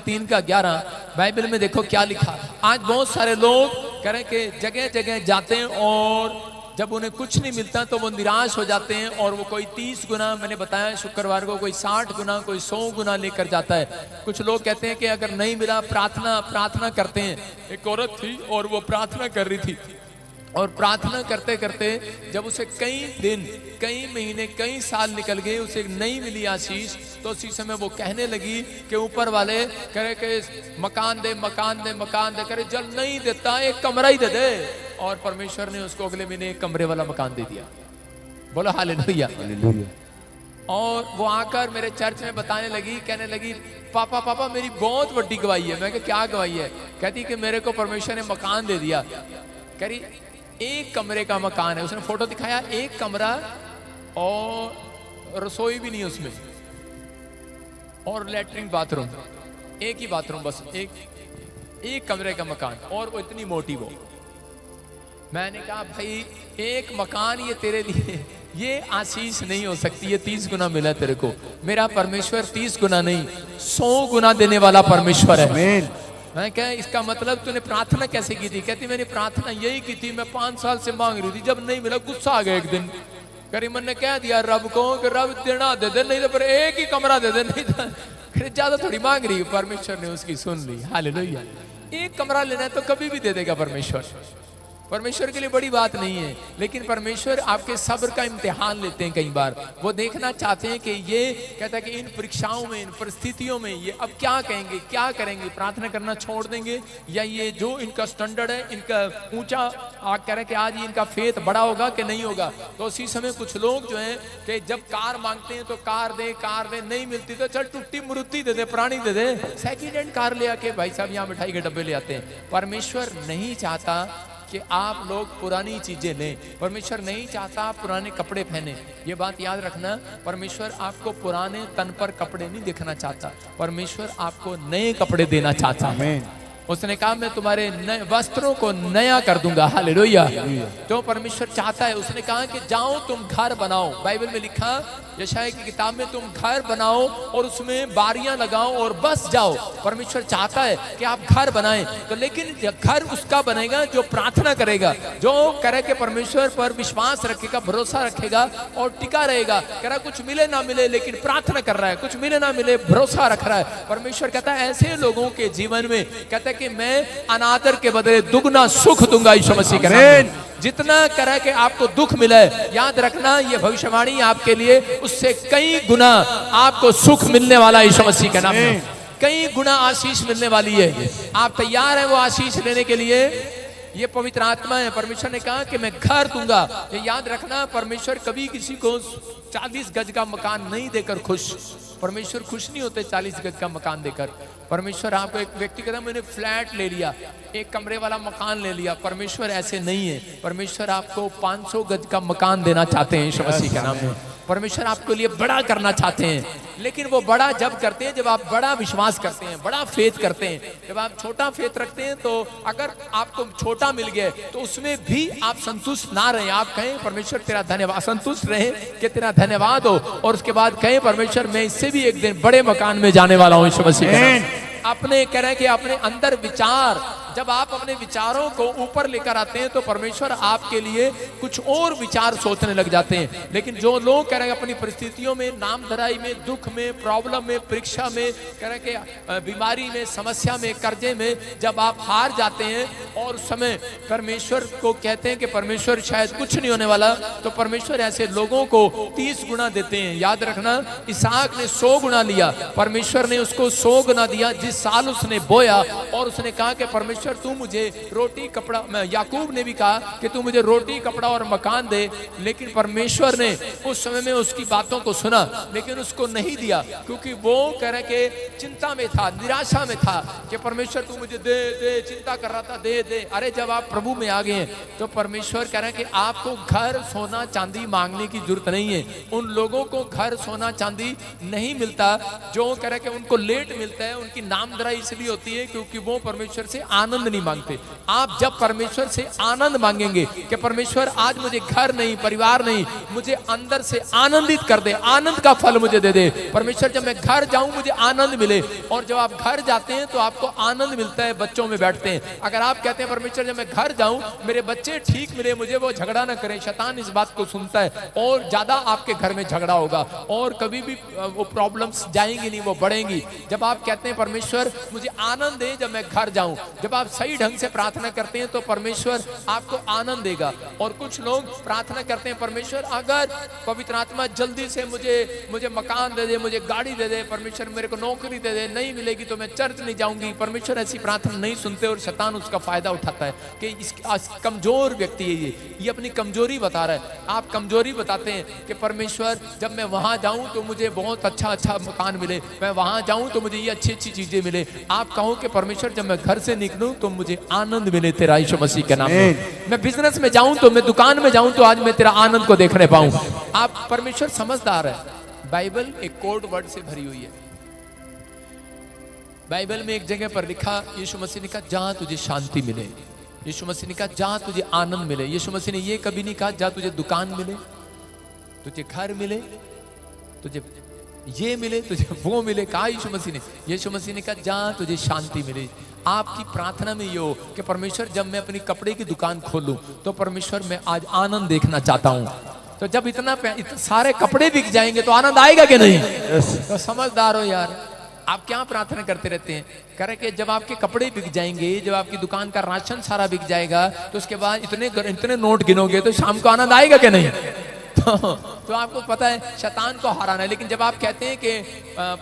3:11 Bible में देखो क्या लिखा। आज बहुत सारे लोग कह रहे हैं कि जगह जगह जाते हैं और जब उन्हें कुछ नहीं मिलता तो वो निराश हो जाते हैं और वो कोई 30 गुना, मैंने बताया शुक्रवार को, कोई 60 गुना, कोई 100 गुना लेकर जाता है। कुछ लोग कहते हैं कि अगर नहीं मिला प्रार्थना करते हैं। एक औरत थी और वो प्रार्थना कर रही थी और प्रार्थना करते करते जब उसे कई दिन, कई महीने, कई साल निकल गए, उसे नहीं मिली आशीष, तो उसी समय वो कहने लगी कि ऊपर वाले करे कि मकान दे मकान दे मकान दे, करे जल नहीं देता एक कमरा ही दे दे। और परमेश्वर ने उसको अगले महीने एक कमरे वाला मकान दे दिया। बोलो हालेलुया। और वो आकर मेरे चर्च में बताने लगी, कहने लगी पापा पापा मेरी बहुत बड़ी गवाही है। मैं कहा क्या गवाही है? कहती कि मेरे को परमेश्वर ने मकान दे दिया। कह रही एक कमरे का मकान है। उसने फोटो दिखाया, एक कमरा और रसोई भी नहीं है उसमें, और लैट्रिन बाथरूम, एक ही बाथरूम, बस एक कमरे का मकान, और वो इतनी मोटी वो। मैंने कहा भाई एक मकान ये तेरे लिए ये आशीष नहीं हो सकती, ये 30 गुना मिला तेरे को। मेरा परमेश्वर 30 गुना नहीं 100 गुना देने वाला परमेश्वर है। मैं क्या इसका मतलब तूने प्रार्थना कैसे की थी? कहती मैंने प्रार्थना यही की थी, मैं 5 साल से मांग रही थी, जब नहीं मिला गुस्सा आ गया एक दिन। करीमन ने कह दिया रब को कि रब देना दे दे, नहीं तो पर एक ही कमरा दे दे, नहीं तो ज्यादा थोड़ी मांग रही। परमेश्वर ने उसकी सुन ली। हालेलुया। एक कमरा लेना है तो कभी भी दे देगा परमेश्वर। परमेश्वर के लिए बड़ी बात नहीं है, लेकिन परमेश्वर आपके सब्र का इम्तिहान लेते हैं। कई बार वो देखना चाहते हैं कि ये कहता है कि इन परीक्षाओं में, इन परिस्थितियों में ये अब क्या कहेंगे, क्या करेंगे, प्रार्थना करना छोड़ देंगे या ये जो इनका स्टैंडर्ड है, इनका ऊंचा कह रहे कि आज इनका फेथ बड़ा होगा कि नहीं होगा। तो उसी समय कुछ लोग जो है कि जब कार मांगते हैं तो कार दे, नहीं मिलती तो चल टूटी मुरुती दे दे, पुरानी दे दे, सेकेंड हैंड कार ले आके भाई साहब यहाँ मिठाई के डब्बे ले आते हैं। परमेश्वर नहीं चाहता कि आप लोग पुरानी चीजें लें। परमेश्वर नहीं चाहता आप पुराने कपड़े पहने। ये बात याद रखना, परमेश्वर आपको पुराने तन पर कपड़े नहीं देखना चाहता, परमेश्वर आपको नए कपड़े देना चाहता है। उसने कहा मैं तुम्हारे नए वस्त्रों को नया कर दूंगा। हालेलुया। तो परमेश्वर चाहता है। उसने कहा कि जाओ तुम घर बनाओ। बाइबल में लिखा यशायाह की किताब में, तुम घर बनाओ और उसमें बारियां लगाओ और बस जाओ। परमेश्वर चाहता है कि आप घर बनाएं, तो लेकिन घर उसका बनेगा जो प्रार्थना करेगा, जो करे के परमेश्वर पर विश्वास रखेगा, भरोसा रखेगा और टिका रहेगा। कह रहा कुछ मिले ना मिले लेकिन प्रार्थना कर रहा है, कुछ मिले ना मिले भरोसा रख रहा है। परमेश्वर कहता है ऐसे लोगों के जीवन में कहता है कि मैं अनादर के बदले दुगना सुख दूंगा। यीशु मसीह के नाम में जितना करे कि आपको दुख मिले, याद रखना ये भविष्यवाणी आपके लिए उससे कई गुना आपको सुख मिलने वाला है। यीशु मसीह के नाम में कई गुना आशीष मिलने वाली है। आप तैयार हैं वो आशीष लेने के लिए? ये पवित्र आत्मा है। परमेश्वर ने कहा कि मैं घर दूंगा। ये याद रखना, परमेश्वर कभी किसी को 40 गज का मकान नहीं देकर खुश। परमेश्वर खुश नहीं होते 40 गज का मकान देकर। परमेश्वर आपको एक व्यक्ति कहता मैंने फ्लैट ले लिया, एक कमरे वाला मकान ले लिया। परमेश्वर ऐसे नहीं है। परमेश्वर आपको 500 गज का मकान देना चाहते हैं यीशु मसीह के नाम में। परमेश्वर आपके लिए बड़ा करना चाहते हैं, लेकिन वो बड़ा जब करते हैं जब आप बड़ा विश्वास करते हैं, बड़ा फेथ करते हैं। जब आप छोटा फेथ रखते हैं तो अगर आपको छोटा मिल गया तो उसमें भी आप संतुष्ट ना रहे, आप कहें परमेश्वर तेरा धन्यवाद, संतुष्ट रहे कि तेरा धन्यवाद हो, और उसके बाद कहें परमेश्वर मैं इससे भी एक दिन बड़े मकान में जाने वाला हूँ यीशु मसीह के नाम। अपने कह रहे कि अपने अंदर विचार, जब आप अपने विचारों को ऊपर लेकर आते हैं तो परमेश्वर आपके लिए कुछ और विचार सोचने लग जाते हैं। लेकिन जो लोग कह रहे हैं अपनी परिस्थितियों में, नामधराई में, दुख में, प्रॉब्लम में, परीक्षा में, कह रहे कि बीमारी में, समस्या में, कर्जे में जब आप हार जाते हैं और उस समय परमेश्वर को कहते हैं कि परमेश्वर शायद कुछ नहीं होने वाला, तो परमेश्वर ऐसे लोगों को 30 गुना देते हैं। याद रखना, इसहाक ने 100 गुना लिया, परमेश्वर ने उसको 100 गुना दिया जिस साल उसने बोया। और उसने कहा कि परमेश्वर तू मुझे रोटी कपड़ा, याकूब ने भी कहा कि तू मुझे रोटी कपड़ा और मकान दे, लेकिन परमेश्वर ने उस समय में उसकी बातों को सुना लेकिन उसको नहीं दिया, क्योंकि वो कह रहे कि चिंता में था, निराशा में था कि परमेश्वर तू मुझे दे दे, चिंता कर रहा था दे दे। अरे जब आप प्रभु में आ गए हैं तो परमेश्वर कह रहे हैं कि आपको घर सोना चांदी मांगने की जरूरत नहीं है। उन लोगों को घर सोना चांदी नहीं मिलता जो कह रहे कि उनको लेट मिलता है, उनकी नामधराई इसलिए होती है क्योंकि वो परमेश्वर से आनंद आनंद नहीं मांगते। आप जब परमेश्वर से आनंद मांगेंगे कि परमेश्वर आज मुझे घर नहीं, परिवार नहीं, मुझे अंदर से आनंदित कर दे, आनंद का फल मुझे दे दे परमेश्वर, जब मैं घर जाऊं मुझे आनंद मिले। और जब आप घर जाते हैं तो आपको आनंद मिलता है, बच्चों में बैठते हैं। अगर आप कहते हैं परमेश्वर जब मैं घर जाऊं मेरे बच्चे ठीक मिले, मुझे वो झगड़ा ना करें, शैतान इस बात को सुनता है और ज्यादा आपके घर में झगड़ा होगा और कभी भी वो प्रॉब्लम्स जाएंगी नहीं, वो बढ़ेंगी। जब आप कहते हैं परमेश्वर मुझे आनंद दे जब मैं घर जाऊं, जब आप सही ढंग से प्रार्थना करते हैं तो परमेश्वर आपको आनंद देगा। और कुछ लोग प्रार्थना करते हैं परमेश्वर अगर पवित्र आत्मा जल्दी से मुझे मकान दे दे, मुझे गाड़ी दे दे, परमेश्वर मेरे को नौकरी दे दे, नहीं मिलेगी तो मैं चर्च नहीं जाऊंगी। परमेश्वर ऐसी प्रार्थना नहीं सुनते और शैतान उसका फायदा उठाता है कि इस कमजोर व्यक्ति है, ये अपनी कमजोरी बता रहा है। आप कमजोरी बताते हैं कि परमेश्वर जब मैं वहां जाऊं तो मुझे बहुत अच्छा मकान मिले, मैं वहां जाऊं तो मुझे ये अच्छी चीजें मिले। आप कहो कि परमेश्वर जब मैं घर से निकलूं तो मुझे आनंद मिले तेरा यीशु मसीह के नाम में। मैं बिजनेस में जाऊं तो, मैं दुकान में जाऊं तो आज मैं तेरा आनंद को देखने पाऊं। आप परमेश्वर समझदार है। बाइबल एक कोड वर्ड से भरी हुई है। बाइबल में एक जगह पर लिखा, यीशु मसीह ने कहा जहां तुझे शांति मिले, यीशु मसीह ने कहा जहां तुझे आनंद मिले। यीशु मसीह ने ये कभी नहीं कहा जहां तुझे दुकान मिले, तुझे घर मिले, तुझे ये मिले, तुझे वो मिले। कहा यीशु मसीह ने, यीशु मसीह ने कहा जहां तुझे शांति मिले। आपकी प्रार्थना में ये हो कि परमेश्वर जब मैं अपनी कपड़े की दुकान खोलूं तो परमेश्वर मैं आज आनंद देखना चाहता हूं। तो जब इतना सारे कपड़े बिक जाएंगे तो आनंद आएगा कि नहीं? तो समझदार हो यार, आप क्या प्रार्थना करते रहते हैं? कह रहे कि जब आपके कपड़े बिक जाएंगे, जब आपकी दुकान का राशन सारा बिक जाएगा तो उसके बाद इतने नोट गिनोगे तो शाम को आनंद आएगा कि नहीं? तो आपको पता है शैतान को हराना है। लेकिन जब आप कहते हैं कि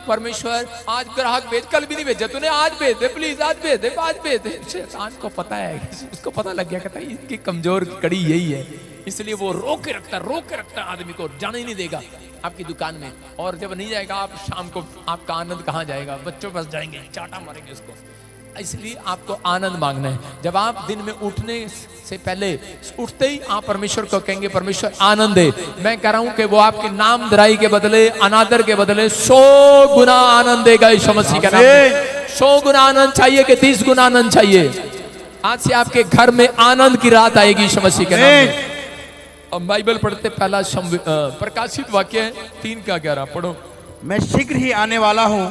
परमेश्वर आज ग्राहक भेज, कल भी नहीं भेजा तूने, आज भेज दे प्लीज, आज भेज दे, आज भेज दे। शैतान को पता है, उसको पता लग गया, कहता है इनकी कमजोर कड़ी यही है, इसलिए वो रोक के रखता आदमी को, जाने ही नहीं देगा आपकी दुकान में। और जब नहीं जाएगा आप शाम को, आपका आनंद कहाँ जाएगा? बच्चों पास जाएंगे, चाटा मारेंगे उसको। इसलिए आपको आनंद मांगना है। जब आप दिन में उठने से पहले, उठते ही आप परमेश्वर को कहेंगे परमेश्वर आनंद दे। मैं कह रहा हूं कि वो आपके नाम दराई के बदले, अनादर के बदले 100 गुना आनंद देगा यीशु मसीह का नाम में। 100 गुना आनंद चाहिए कि 30 गुना आनंद चाहिए? आज से आपके घर में आनंद की रात आएगी यीशु मसीह के नाम में। अब बाइबल पढ़ते, पहला प्रकाशित वाक्य है 3:11 पढ़ो। मैं शीघ्र ही आने वाला हूँ,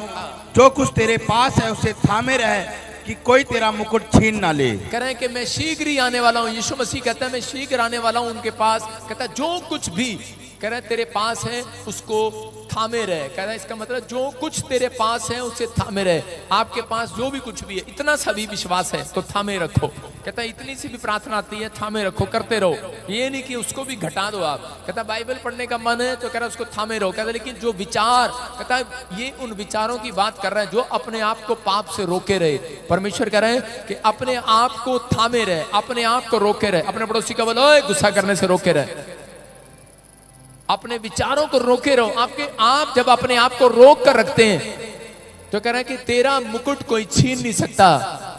जो कुछ तेरे पास है उसे थामे रहे कि कोई तेरा मुकुट छीन ना ले। कह रहे हैं कि मैं शीघ्र ही आने वाला हूँ। यीशु मसीह कहता है मैं शीघ्र आने वाला हूँ उनके पास। कहता है जो कुछ भी कह रहे तेरे पास है उसको थामे रहे। कह रहा है इसका मतलब जो कुछ तेरे पास है उसे थामे रहे। आपके पास जो भी कुछ भी है, इतना सा भी विश्वास है तो थामे रखो। कहता है इतनी सी भी प्रार्थना आती है, थामे रखो, करते रहो। ये नहीं कि उसको भी घटा दो आप। कहता है बाइबल पढ़ने का मन है तो कह रहा है उसको थामे रहो। कहता है लेकिन जो विचार, कहता है ये उन विचारों की बात कर रहा है जो अपने आप को पाप से रोके रहे। परमेश्वर कह रहे हैं कि अपने आप को थामे रहे, अपने आप को रोके रहे। अपने पड़ोसी का बोलो गुस्सा करने से रोके रहे, अपने विचारों को रोके रहो। आप जब अपने आप को रोक कर रखते हैं तो कह रहा है कि तेरा मुकुट कोई छीन नहीं सकता।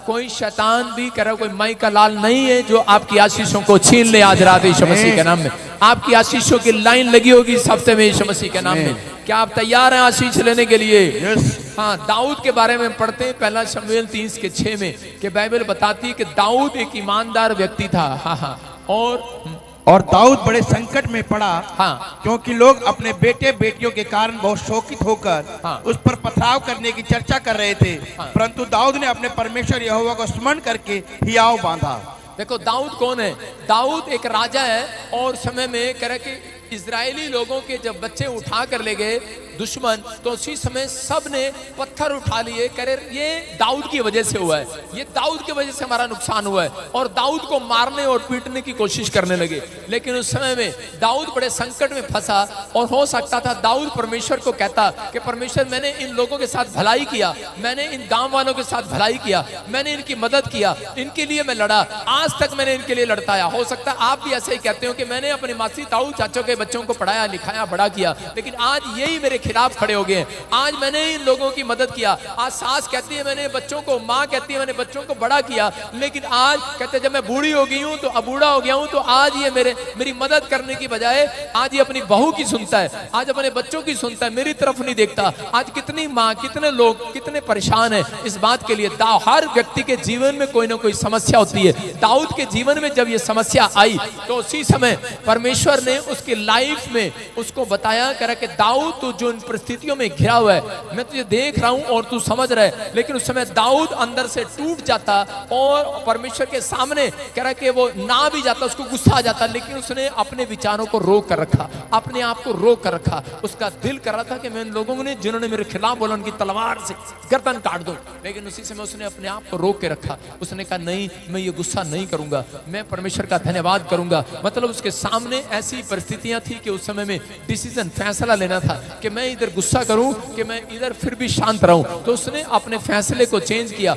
कोई शैतान भी कह रहा है, कोई माई का लाल नहीं है जो आपकी आशीषों को छीन ले आज रात यीशु मसीह के नाम में। आपकी आशीषों की लाइन लगी होगी इस हफ्ते में यीशु मसीह के नाम में। क्या आप तैयार हैं आशीष लेने के लिए? हाँ, दाऊद के बारे में पढ़ते हैं पहला शमूएल 3:6 में कि बाइबल बताती है कि दाऊद एक ईमानदार व्यक्ति था। हाँ, और दाऊद बड़े संकट में पड़ा। हाँ, क्योंकि लोग अपने बेटे बेटियों के कारण बहुत शोकित होकर उस पर पथराव करने की चर्चा कर रहे थे। परंतु दाऊद ने अपने परमेश्वर यहोवा को स्मरण करके हियाव बांधा। देखो दाऊद कौन है? दाऊद एक राजा है और समय में कह रहे कि इजरायली लोगों के जब बच्चे उठा कर ले गए दुश्मन, तो उसी समय सब ने पत्थर उठा लिए। कह रहे ये दाऊद की वजह से हुआ है, ये दाऊद की वजह से हमारा नुकसान हुआ है। और दाऊद को मारने और पीटने की कोशिश करने लगे। लेकिन उस समय में दाऊद बड़े संकट में फंसा और हो सकता था दाऊद परमेश्वर को कहता कि परमेश्वर मैंने इन लोगों के साथ भलाई किया, मैंने इन गांव वालों के साथ भलाई किया, मैंने इनकी मदद किया, इनके लिए मैं लड़ा, आज तक मैंने इनके लिए लड़ता आया। हो सकता है आप भी ऐसे ही कहते हो कि मैंने अपनी मासी ताऊ चाचों के बच्चों को पढ़ाया लिखाया बड़ा किया, लेकिन आज यही मेरे खिलाफ खड़े हो गए हैं। आज मैंने इन लोगों की मदद किया, आज सास कहती है मैंने बच्चों को, माँ कहती है मैंने बच्चों को बड़ा किया, लेकिन आज कहते जब मैं बूढ़ी हो गई हूँ तो अब बूढ़ा हो गया हूँ तो आज ये मेरी मदद करने की बजाय आज ये अपनी बहू की सुनता है, आज अपने बच्चों की सुनता है, मेरी तरफ नहीं देखता। आज कितनी माँ, कितने लोग कितने परेशान है इस बात के लिए। हर व्यक्ति के जीवन में कोई ना कोई समस्या होती है। दाऊद के जीवन में जब ये समस्या आई तो उसी समय परमेश्वर ने उसकी लाइफ में उसको बताया, कह रहा कि दाऊद तू जो इन परिस्थितियों में घिरा हुआ है मैं तुझे देख रहा हूं और तू समझ रहा है। लेकिन उस समय दाऊद अंदर से टूट जाता और परमेश्वर के सामने कह रहा कि वो ना भी जाता, उसको गुस्सा आ जाता, लेकिन उसने अपने विचारों को रोक कर रखा, अपने आप को रोक कर रखा। उसका दिल कर रहा था कि मैं इन लोगों ने जिन्होंने मेरे खिलाफ बोला उनकी तलवार से गर्दन काट दूं, लेकिन उसी समय उसने अपने आप को रोक के रखा। उसने कहा नहीं, मैं ये गुस्सा नहीं करूंगा, मैं परमेश्वर का धन्यवाद करूंगा। मतलब उसके सामने ऐसी परिस्थितियां थी कि उस समय में डिसीजन, फैसला लेना था कि मैं इधर गुस्सा करूं कि मैं इधर फिर भी शांत रहूं। तो उसने अपने फैसले को चेंज किया।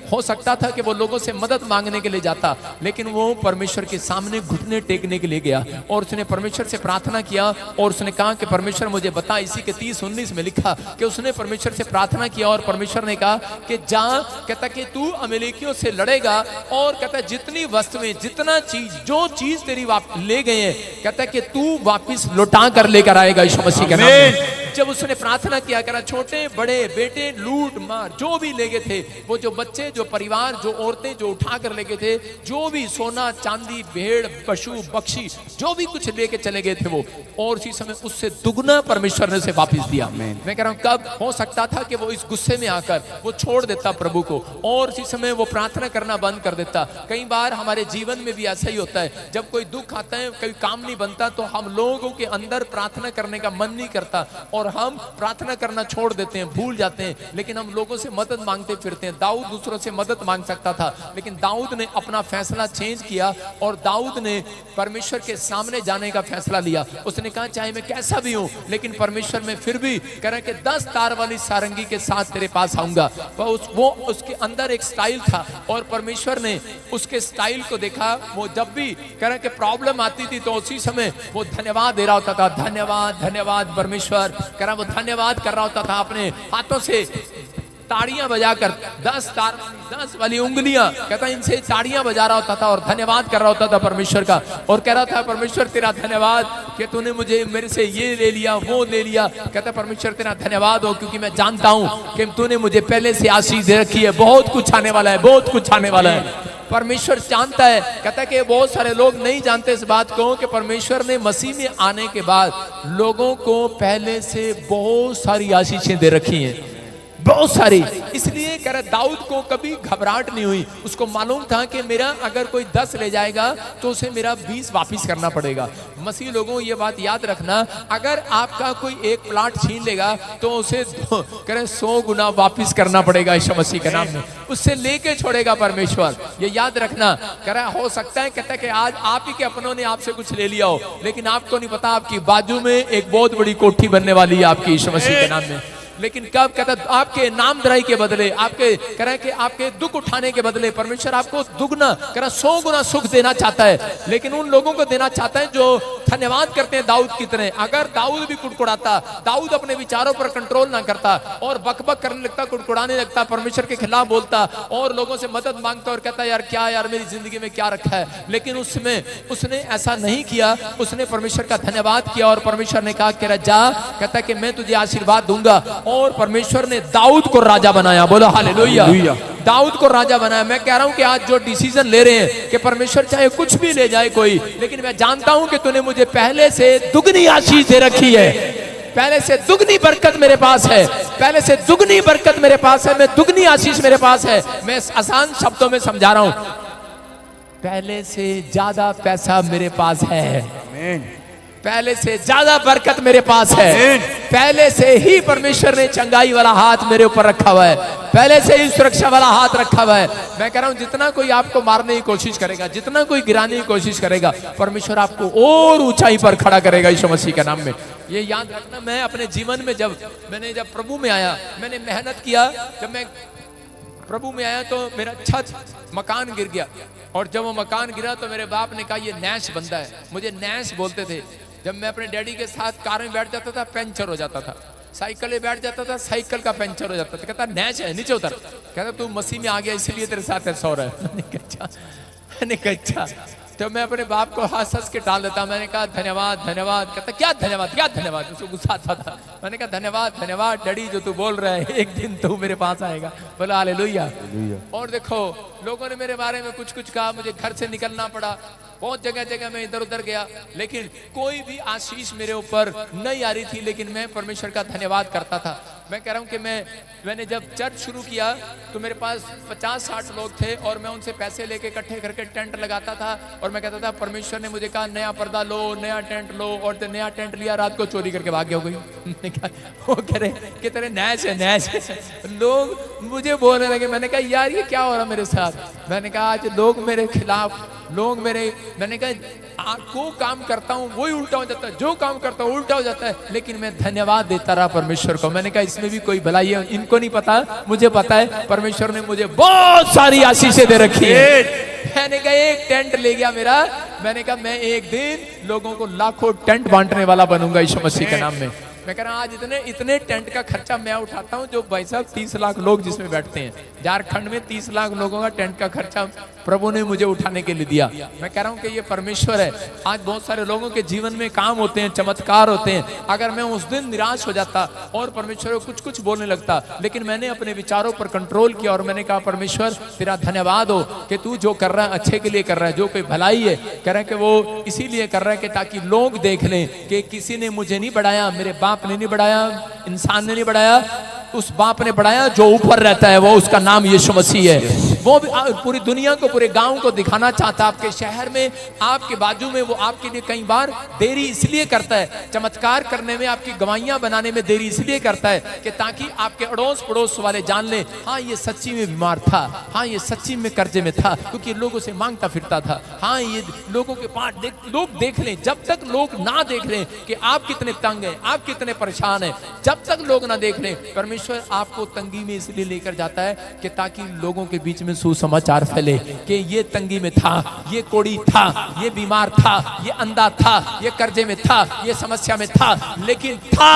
हो सकता था कि वो लोगों से मदद मांगने के लिए जाता, लेकिन वो परमेश्वर के सामने घुटने टेकने के लिए गया और उसने परमेश्वर से प्रार्थना किया और उसने कहा कि परमेश्वर मुझे बता। इसी के 30-19 में लिखा कि उसने परमेश्वर से प्रार्थना किया और परमेश्वर ने कहा कि जा, कहता कि तू अमेलेकियों से लड़ेगा और कहता जितनी वस्तुएं, जितना चीज, जो चीज तेरी ले गए हैं, कहता कि तू वापिस लौटा कर लेकर आएगा यीशु मसीह के नाम में। जब उसने प्रार्थना किया, करा छोटे बड़े बेटे लूट मार जो भी ले गए थे, वो जो बच्चे, जो परिवार, जो औरतें जो उठा कर ले गए थे, जो भी सोना चांदी, भेड़, पशु पक्षी जो भी कुछ लेके चले गए थे वो, और उसी समय उससे दुगना परमेश्वर ने उसे वापस दिया। मैं कह रहा हूं कब हो सकता था कि वो इस गुस्से में आकर वो छोड़ देता प्रभु को और उसी समय वो प्रार्थना करना बंद कर देता। कई बार हमारे जीवन में भी ऐसा ही होता है, जब कोई दुख आता है, कोई काम नहीं बनता तो हम लोगों के अंदर प्रार्थना करने का मन नहीं करता और हम प्रार्थना करना छोड़ देते हैं, भूल जाते हैं, लेकिन हम लोगों से मदद मांगते फिरते हैं। दाऊद दूसरों से मदद मांग सकता था, लेकिन दाऊद ने अपना फैसला चेंज किया और दाऊद ने परमेश्वर के सामने जाने का फैसला लिया। उसने कहा चाहे मैं कैसा भी हूं, लेकिन परमेश्वर में फिर भी कह रहा कि 10 तार वाली सारंगी के साथ तेरे पास आऊंगा। वो उसके अंदर एक स्टाइल था और परमेश्वर ने उसके स्टाइल को देखा। वो जब भी कह रहा कि प्रॉब्लम आती थी तो उसी समय वो धन्यवाद दे रहा होता था, धन्यवाद धन्यवाद परमेश्वर, कह रहा वो धन्यवाद कर रहा होता था, अपने हाथों से ताड़ियां बजाकर 10 वाली उंगलियां, कहता इनसे ताड़ियां बजा रहा होता था और धन्यवाद कर रहा होता था परमेश्वर का और कह रहा था परमेश्वर तेरा धन्यवाद कि तूने मुझे मेरे से ये ले लिया, वो ले लिया। कहता परमेश्वर तेरा धन्यवाद हो क्योंकि मैं जानता हूं कि तूने मुझे पहले से आशीष दे रखी है, बहुत कुछ आने वाला है, बहुत कुछ आने वाला है। परमेश्वर जानता है। कहता है कि बहुत सारे लोग नहीं जानते इस बात को कि परमेश्वर ने मसीह में आने के बाद लोगों को पहले से बहुत सारी आशीषें दे रखी हैं, बहुत सारी। इसलिए कह रहा दाऊद को कभी घबराहट नहीं हुई। उसको मालूम था कि मेरा अगर कोई 10 ले जाएगा तो उसे मेरा 20 वापिस करना पड़ेगा। मसीह लोगों ये बात याद रखना, अगर आपका कोई एक प्लाट छीन लेगा तो उसे कह रहे 100 गुना वापिस करना पड़ेगा यीशु मसीह के नाम में, उससे लेके छोड़ेगा परमेश्वर। ये याद रखना। कह रहा हो सकता है, कहता है कि आज आप ही के अपनों ने आपसे कुछ ले लिया हो, लेकिन आपको नहीं पता आपकी बाजू में एक बहुत बड़ी कोठी बनने वाली है आपकी यीशु मसीह के नाम में। लेकिन कब, कहता आपके नामधराई के बदले, आपके कह रहे कि आपके दुख उठाने के बदले परमेश्वर आपको दुगना, कह रहा 100 गुना सुख देना चाहता है, लेकिन उन लोगों को देना चाहता है जो धन्यवाद करते हैं दाऊद की तरह। अगर दाऊद भी कुड़कुड़ाता, दाऊद अपने विचारों पर कंट्रोल ना करता और बकबक करने लगता, कुड़कुड़ाने लगता, परमेश्वर के खिलाफ बोलता और लोगों से मदद मांगता और कहता यार क्या, यार मेरी जिंदगी में क्या रखा है, लेकिन उसमें उसने ऐसा नहीं किया। उसने परमेश्वर का धन्यवाद किया और परमेश्वर ने कहा कि जा, कहता कि मैं तुझे आशीर्वाद दूंगा और परमेश्वर ने दाऊद को राजा बनाया। बोलो हालेलुया। दाऊद को राजा बनाया। मैं कह रहा हूं कि आज जो डिसीजन ले रहे हैं कि परमेश्वर चाहे कुछ भी ले जाए कोई, लेकिन मैं जानता हूं कि तूने मुझे पहले से दुगनी आशीष दे रखी है, पहले से दुगनी बरकत मेरे पास है, पहले से दुगनी बरकत मेरे पास है, मैं दुगनी आशीष मेरे पास है। मैं आसान शब्दों में समझा रहा हूं, पहले से ज्यादा पैसा मेरे पास है, पहले से ज्यादा बरकत मेरे पास है, पहले से ही परमेश्वर ने चंगाई वाला हाथ मेरे ऊपर रखा हुआ है, पहले से ही सुरक्षा वाला हाथ रखा हुआ है। मैं कह रहा हूं जितना कोई आपको मारने की कोशिश करेगा, जितना कोई गिराने की कोशिश करेगा, परमेश्वर आपको और ऊंचाई पर खड़ा करेगा यीशु मसीह के नाम में। ये याद रखना। मैं अपने जीवन में जब प्रभु में आया, मैंने मेहनत किया, जब मैं प्रभु में आया तो मेरा छत मकान गिर गया और जब वो मकान गिरा तो मेरे बाप ने कहा ये नैश बंदा है। मुझे नैश बोलते थे। जब मैं अपने डैडी के साथ कार में बैठ जाता था पंचर हो जाता था, साइकिल में बैठ जाता था, साइकिल का पंचर हो जाता था, कहता नैच है नीचे उतर, कहता तू मसीह में आ गया इसलिए तेरे साथ सो रहा है। मैंने कहा अच्छा। तो मैं अपने बाप को हंस हंस के टाल देता, मैंने कहा धन्यवाद धन्यवाद, कहता क्या धन्यवाद क्या धन्यवाद, उसको गुस्सा आता था। मैंने कहा धन्यवाद धन्यवाद डैडी जो तू बोल रहा है, एक दिन तू मेरे पास आएगा। बोला हालेलुया। और देखो लोगों ने मेरे बारे में कुछ कुछ कहा, मुझे घर से निकलना पड़ा, बहुत जगह जगह मैं इधर उधर गया, लेकिन कोई भी आशीष मेरे ऊपर नहीं आ रही थी, लेकिन मैं परमेश्वर का धन्यवाद करता था। मैं कह रहा हूं कि मैंने जब चर्च शुरू किया तो मेरे पास 50-60 लोग थे और मैं उनसे पैसे लेके इकट्ठे करके टेंट लगाता था और मैं कहता था परमेश्वर ने मुझे कहा नया पर्दा लो, नया टेंट लो, और तो नया टेंट लिया, रात को चोरी करके भाग गया। हो गई वो कह रहे कि तेरे नैच है नैच है। लोग मुझे बोलने लगे, मैंने कहा यार ये क्या हो रहा मेरे साथ। मैंने कहा आज लोग मेरे खिलाफ, लोग मेरे, मैंने कहा को काम करता हूँ वही उल्टा हो जाता है, जो काम करता हूँ उल्टा हो जाता है, लेकिन मैं धन्यवाद देता रहा परमेश्वर को। मैंने कहा इसमें भी कोई भलाई है, इनको नहीं पता, मुझे पता है परमेश्वर ने मुझे बहुत सारी आशीषें दे रखी है। मैंने कहा एक टेंट ले गया मेरा, मैंने कहा मैं एक दिन लोगों को लाखों टेंट बांटने वाला बनूंगा यीशु मसीह के नाम में। मैं कह रहा हूं आज इतने टेंट का खर्चा मैं उठाता हूं, जो भाई साहब 30 लाख लोग जिसमें बैठते हैं, झारखंड में 30 लाख लोगों का टेंट का खर्चा प्रभु ने मुझे उठाने के लिए दिया। मैं कह रहा हूं कि ये परमेश्वर है। आज बहुत सारे लोगों के जीवन में काम होते हैं, चमत्कार होते हैं। अगर मैं उस दिन निराश हो जाता और परमेश्वर को कुछ कुछ बोलने लगता, लेकिन मैंने अपने विचारों पर कंट्रोल किया और मैंने कहा परमेश्वर तेरा धन्यवाद हो कि तू जो कर रहा है अच्छे के लिए कर रहा है, जो कोई भलाई है कह रहा है कि वो इसीलिए कर रहा है कि ताकि लोग देख लें कि किसी ने मुझे नहीं बढ़ाया, मेरे बाप ने नहीं बढ़ाया, इंसान ने नहीं बढ़ाया, उस बाप ने बढ़ाया जो ऊपर रहता है, वो उसका नाम यीशु मसीह है। वो भी पूरी दुनिया को, पूरे गांव को दिखाना चाहता है। आपके शहर में, आपके बाजू में वो आपके लिए कई बार देरी इसलिए करता है, चमत्कार करने में, आपकी गवाहियां बनाने में देरी इसलिए करता है कि ताकि आपके अड़ोस पड़ोस वाले जान ले हाँ ये सच्ची में बीमार था, हाँ ये सच्ची में कर्जे में था, क्योंकि लोगों से मांगता फिरता था। हाँ ये लोगों के पास लोग देख लें, जब तक लोग ना देख लें कि आप कितने तंग हैं, आप कितने परेशान हैं, जब तक लोग ना देख लें, परमेश्वर आपको तंगी में इसलिए लेकर जाता है कि ताकि लोगों के बीच में सुसमाचार फैले कि ये तंगी में था, ये कोड़ी था, ये बीमार था, ये अंधा था, ये कर्जे में था, ये समस्या में था, लेकिन था,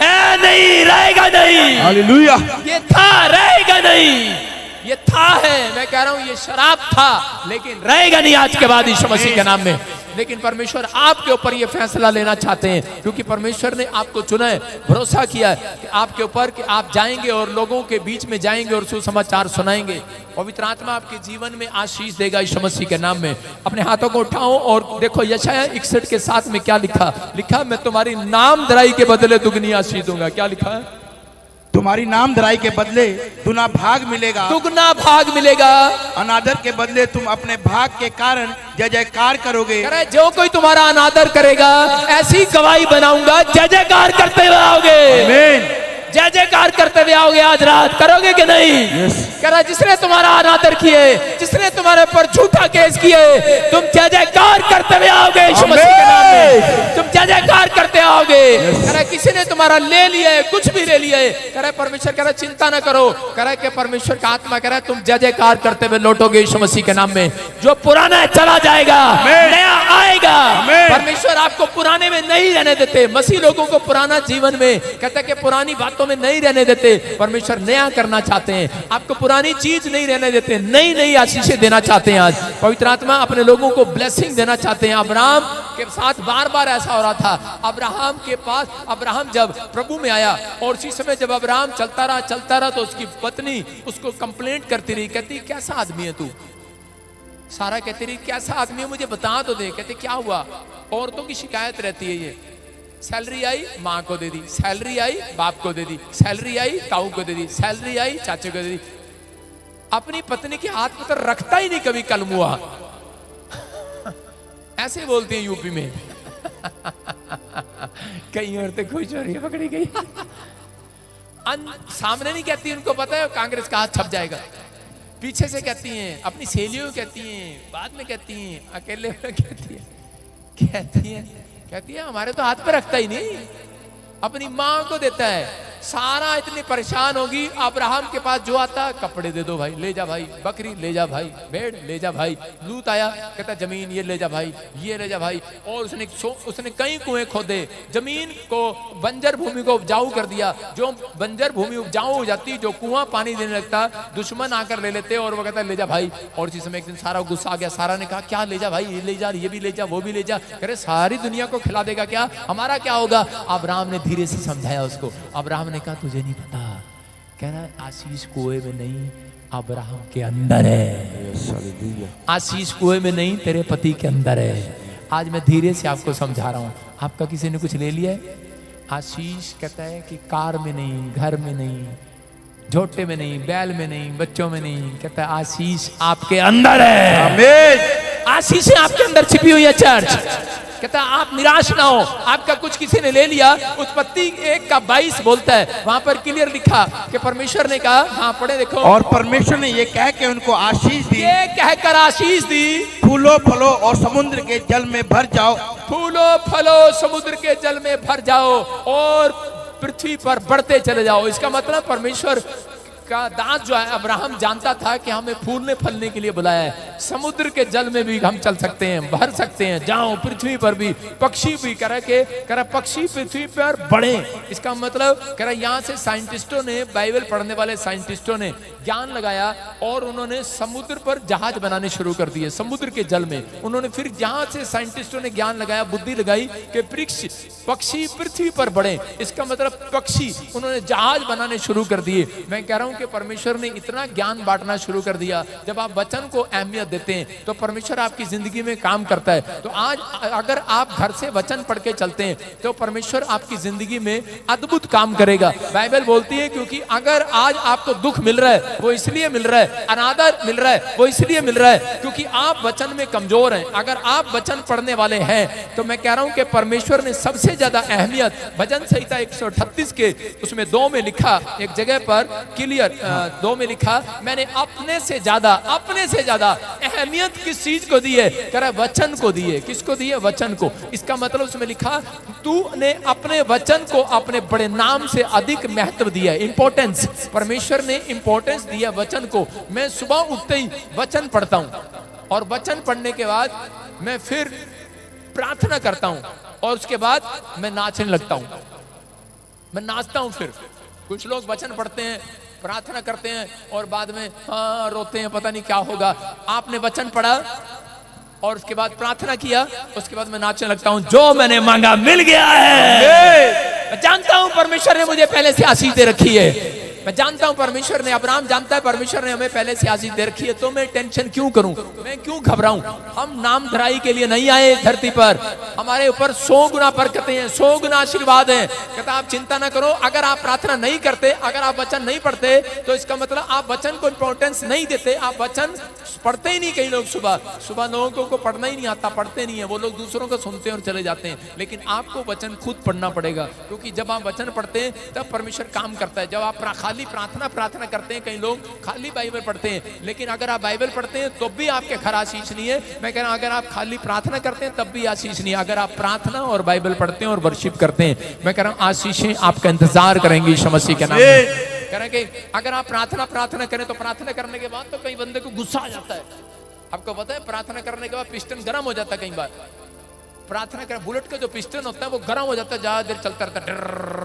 है नहीं, रहेगा नहीं। हालेलुया। ये था, रहेगा नहीं। ये था है, मैं कह रहा हूं ये शराब था, लेकिन रहेगा नहीं आज के बाद यीशु मसीह के नाम में। लेकिन परमेश्वर आपके ऊपर ये फैसला लेना चाहते हैं, क्योंकि परमेश्वर ने आपको चुना है, भरोसा किया है कि आपके ऊपर कि आप जाएंगे और लोगों के बीच में जाएंगे और सुसमाचार सुनाएंगे। पवित्र आत्मा आपके जीवन में आशीष देगा यीशु मसीह के नाम में। अपने हाथों को उठाओ और देखो यशायाह 61 के 7 में क्या लिखा, मैं तुम्हारी नामधराई के बदले दुगनी आशीष दूंगा। क्या लिखा है? तुम्हारी नामधराई के बदले दुना भाग मिलेगा, दुगना भाग मिलेगा। अनादर के बदले तुम अपने भाग के कारण जय जयकार करोगे। जो कोई तुम्हारा अनादर करेगा ऐसी गवाही बनाऊंगा, जय जयकार करते हुए आओगे। आमीन। जय जयकार करते हुए आओगे। आज रात करोगे कि नहीं? कह रहा जिसने तुम्हारा अनादर किए, जिसने तुम्हारे पर झूठा केस किए, तुम जय जयकार करते हुए आओगे यीशु मसीह के नाम में। तुम जय जयकार करते आओगे। कह रहा किसी ने तुम्हारा ले लिया है, कुछ भी ले लिया है, कह रहा परमेश्वर कह रहा चिंता ना करो, कह रहा कि परमेश्वर का आत्मा कह रहा है तुम जय जयकार करते हुए लौटोगे यीशु मसीह के नाम में। जो पुराना है चला जाएगा, नया आएगा। परमेश्वर आपको पुराने में नहीं रहने देते। मसीह लोगों को पुराना जीवन में कहते कि पुरानी बातों में नहीं रहने देते, परमेश्वर नया करना चाहते हैं। आपको पुरानी चीज नहीं रहने देते, नई नई आशीषें देना चाहते हैं। आज पवित्र आत्मा अपने लोगों को ब्लेसिंग देना चाहते हैं। अब्राहम के साथ बार बार ऐसा हो रहा था। अब्राहम के पास, अब्राहम जब प्रभु में आया और उसी समय जब अब्राहम चलता रहा तो उसकी पत्नी उसको कंप्लेंट करती रही, कहती कैसा आदमी है तू? सारा कहती रही कैसा आदमी है, मुझे बता तो दे। कहते क्या हुआ? औरतों की शिकायत रहती है ये, सैलरी आई माँ को दे दी, सैलरी आई बाप को दे दी, सैलरी आई ताऊ को दे दी, सैलरी आई चाचे को दे दी। अपनी पत्नी के हाथ में तो रखता ही नहीं कभी कलमुआ। ऐसे बोलते हैं यूपी में। कई औरतें खुश हो रही है, पकड़ी गई। सामने नहीं कहती, उनको पता है कांग्रेस का हाथ छप जाएगा। पीछे से कहती हैं, अपनी सहेलियों कहती हैं, बाद में कहती हैं, अकेले में कहती है हमारे तो हाथ पे रखता ही नहीं, अपनी माँ को देता है। सारा इतनी परेशान होगी। अब्राहम के पास जो आता, कपड़े दे दो भाई, ले जा भाई, बकरी ले जा भाई, भेड़ ले जा भाई। लूत आया, कहता जमीन ये ले जा भाई, ये ले जा भाई। और उसने कई कुएं खोदे, जमीन को, बंजर भूमि को उपजाऊ कर दिया। जो बंजर भूमि उपजाऊ हो जाती, जो कुआं पानी देने लगता, दुश्मन आकर ले लेते और वो कहता ले जा भाई। और इसी समय एक दिन सारा गुस्सा आ गया। सारा ने कहा क्या ले जा भाई, ये ले जा, ये भी ले जा, वो भी ले जा। कह रहे सारी दुनिया को खिला देगा क्या, हमारा क्या होगा। अब्राहम ने धीरे से समझाया उसको। अब्राहम ने कहा तुझे नहीं पता, कह रहा आशीष कुएं में नहीं, अब्राहम के अंदर है। आशीष कुएं में नहीं, तेरे पति के अंदर है। आज मैं धीरे से आपको समझा रहा हूं। आपका किसी ने कुछ ले लिया है? आशीष कहता है कि कार में नहीं, घर में नहीं, झोटे में नहीं, बैल में नहीं, बच्चों में नहीं, कहता है आशीष आपके अंदर है। आमीन। आशीष आपके अंदर छिपी हुई है चर्च। कहता है आप निराश ना हो, आपका कुछ किसी ने ले लिया। उत्पत्ति 1:22 बोलता है, वहां पर क्लियर लिखा कि परमेश्वर ने कहा, हाँ पढ़े देखो, और परमेश्वर ने ये कह के उनको आशीष दी, ये कहकर आशीष दी, फूलो फलो और समुद्र के जल में भर जाओ, फूलो फलो समुद्र के जल में भर जाओ और पृथ्वी पर बढ़ते चले जाओ। इसका मतलब परमेश्वर का दास जो है, अब्राहम जानता था कि हमें फूलने फलने के लिए बुलाया है। समुद्र के जल में भी हम चल सकते हैं, भर सकते हैं, जाओ पृथ्वी पर भी, पक्षी भी करा पक्षी पृथ्वी पर बढ़े। इसका मतलब करा यहाँ से साइंटिस्टों ने, बाइबल पढ़ने वाले साइंटिस्टों ने ज्ञान लगाया और उन्होंने समुद्र पर जहाज बनाने शुरू कर दिए, समुद्र के जल में। उन्होंने फिर जहां से साइंटिस्टों ने ज्ञान लगाया, बुद्धि लगाई कि पक्षी पृथ्वी पर बढ़े। इसका मतलब पक्षी, उन्होंने जहाज बनाने शुरू कर दिए। मैं कह रहा हूं कि परमेश्वर ने इतना ज्ञान बांटना शुरू कर दिया। जब आप वचन को अहमियत देते हैं तो परमेश्वर आपकी जिंदगी में काम करता है। तो आज अगर आप घर से वचन पढ़ के चलते हैं तो परमेश्वर आपकी जिंदगी में अद्भुत काम करेगा। बाइबल बोलती है क्योंकि अगर आज आपको दुख मिल रहा है वो इसलिए मिल रहा है, अनादर मिल रहा है वो इसलिए मिल रहा है क्योंकि आप वचन में कमजोर हैं। अगर आप वचन पढ़ने वाले हैं तो मैं कह रहा हूं कि परमेश्वर ने सबसे ज्यादा अहमियत भजन संहिता 138 के उसमें 2 में लिखा, एक जगह पर क्लियर 2 में लिखा, मैंने अपने से ज्यादा अहमियत किस चीज को दी है, कह रहा वचन को दी है। किसको दी है? वचन को। इसका मतलब उसमें लिखा, तूने अपने वचन को अपने बड़े नाम से अधिक महत्व दिया है, इंपॉर्टेंस। परमेश्वर ने इंपॉर्टेंस दिया वचन को। मैं सुबह उठते ही वचन पढ़ता हूं और वचन पढ़ने के बाद मैं फिर प्रार्थना करता हूं और उसके बाद मैं नाचने लगता हूं, मैं नाचता हूं। फिर कुछ लोग वचन पढ़ते हैं, प्रार्थना करते हैं और बाद में रोते हैं, पता नहीं क्या होगा। आपने वचन पढ़ा और उसके बाद प्रार्थना किया, उसके बाद मैं नाचने लगता हूं। जो मैंने मांगा मिल गया है। मैं जानता हूं परमेश्वर ने मुझे पहले से आशीष दे रखी है। मैं जानता हूं परमेश्वर ने, अब्राहम जानता है परमेश्वर ने हमें पहले से आशीष दे रखी है। तो मैं टेंशन क्यों करूं, मैं क्यों घबराऊं। हम नाम धराई के लिए नहीं आए धरती पर। हमारे ऊपर 100 गुना बरकतें हैं, 100 गुना आशीर्वाद हैं। कहता आप चिंता ना करो। अगर आप प्रार्थना नहीं करते, अगर आप वचन नहीं पढ़ते तो इसका मतलब आप वचन को इंपॉर्टेंस नहीं देते। आप वचन पढ़ते ही नहीं। कई लोग सुबह लोगों को पढ़ना ही नहीं आता, पढ़ते नहीं है, वो लोग दूसरों को सुनते हैं और चले जाते हैं। लेकिन आपको वचन खुद पढ़ना पड़ेगा, क्योंकि जब आप वचन पढ़ते हैं तब परमेश्वर काम करता है। जब आप खाली प्रार्थना करते हैं, कई लोग खाली बाइबल पढ़ते हैं, लेकिन अगर आप बाइबल पढ़ते हैं तो भी आपके घर आशीष नहीं है। मैं कह रहा हूं अगर आप खाली प्रार्थना करते हैं तब भी आशीष नहीं है। अगर आप प्रार्थना और बाइबल पढ़ते हैं और वर्शिप करते हैं, मैं कह रहा हूं आशीषें आपका इंतजार करेंगी यीशु मसीह के नाम में। करेंगे। अगर आप प्रार्थना करें तो प्रार्थना करने के बाद तो कई बंदे को गुस्सा आ जाता है। आपको पता है प्रार्थना करने के बाद पिस्टन गर्म हो जाता है। कई बार प्रार्थना कर, बुलेट का जो पिस्टन होता है वो गर्म हो जाता है, ज्यादा देर चलता रहता है,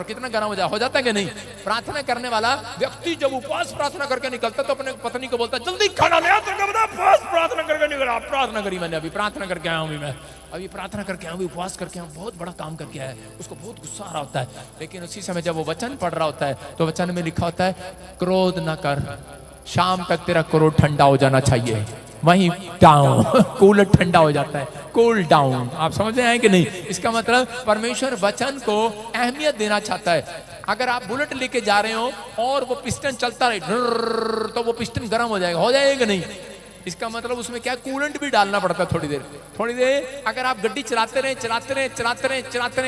कितना गर्म हो जाता है कि नहीं। प्रार्थना करने वाला व्यक्ति जब उपवास प्रार्थना करके निकलता तो अपने पत्नी को बोलता जल्दी खाना ले आ, प्रार्थना करके निकला। प्रार्थना करी मैंने, अभी प्रार्थना करके आया हूं, मैं अभी प्रार्थना करके आया, उपवास करके आया, बहुत बड़ा काम करके आया। उसको बहुत गुस्सा आ रहा होता है, लेकिन उसी समय जब वो वचन पढ़ रहा होता है तो वचन में लिखा होता है क्रोध न कर, शाम तक तेरा क्रोध ठंडा हो जाना चाहिए। वहीं डाउन, कूलर ठंडा हो जाता है, कूल डाउन। आप समझ रहे हैं कि नहीं। इसका मतलब परमेश्वर वचन को अहमियत देना चाहता है। अगर आप बुलेट लेके जा रहे हो और वो पिस्टन चलता रहे तो वो पिस्टन गर्म हो जाएगा नहीं। इसका मतलब उसमें क्या, कूलेंट भी डालना पड़ता है थोड़ी देर। अगर आप गाड़ी चलाते रहे,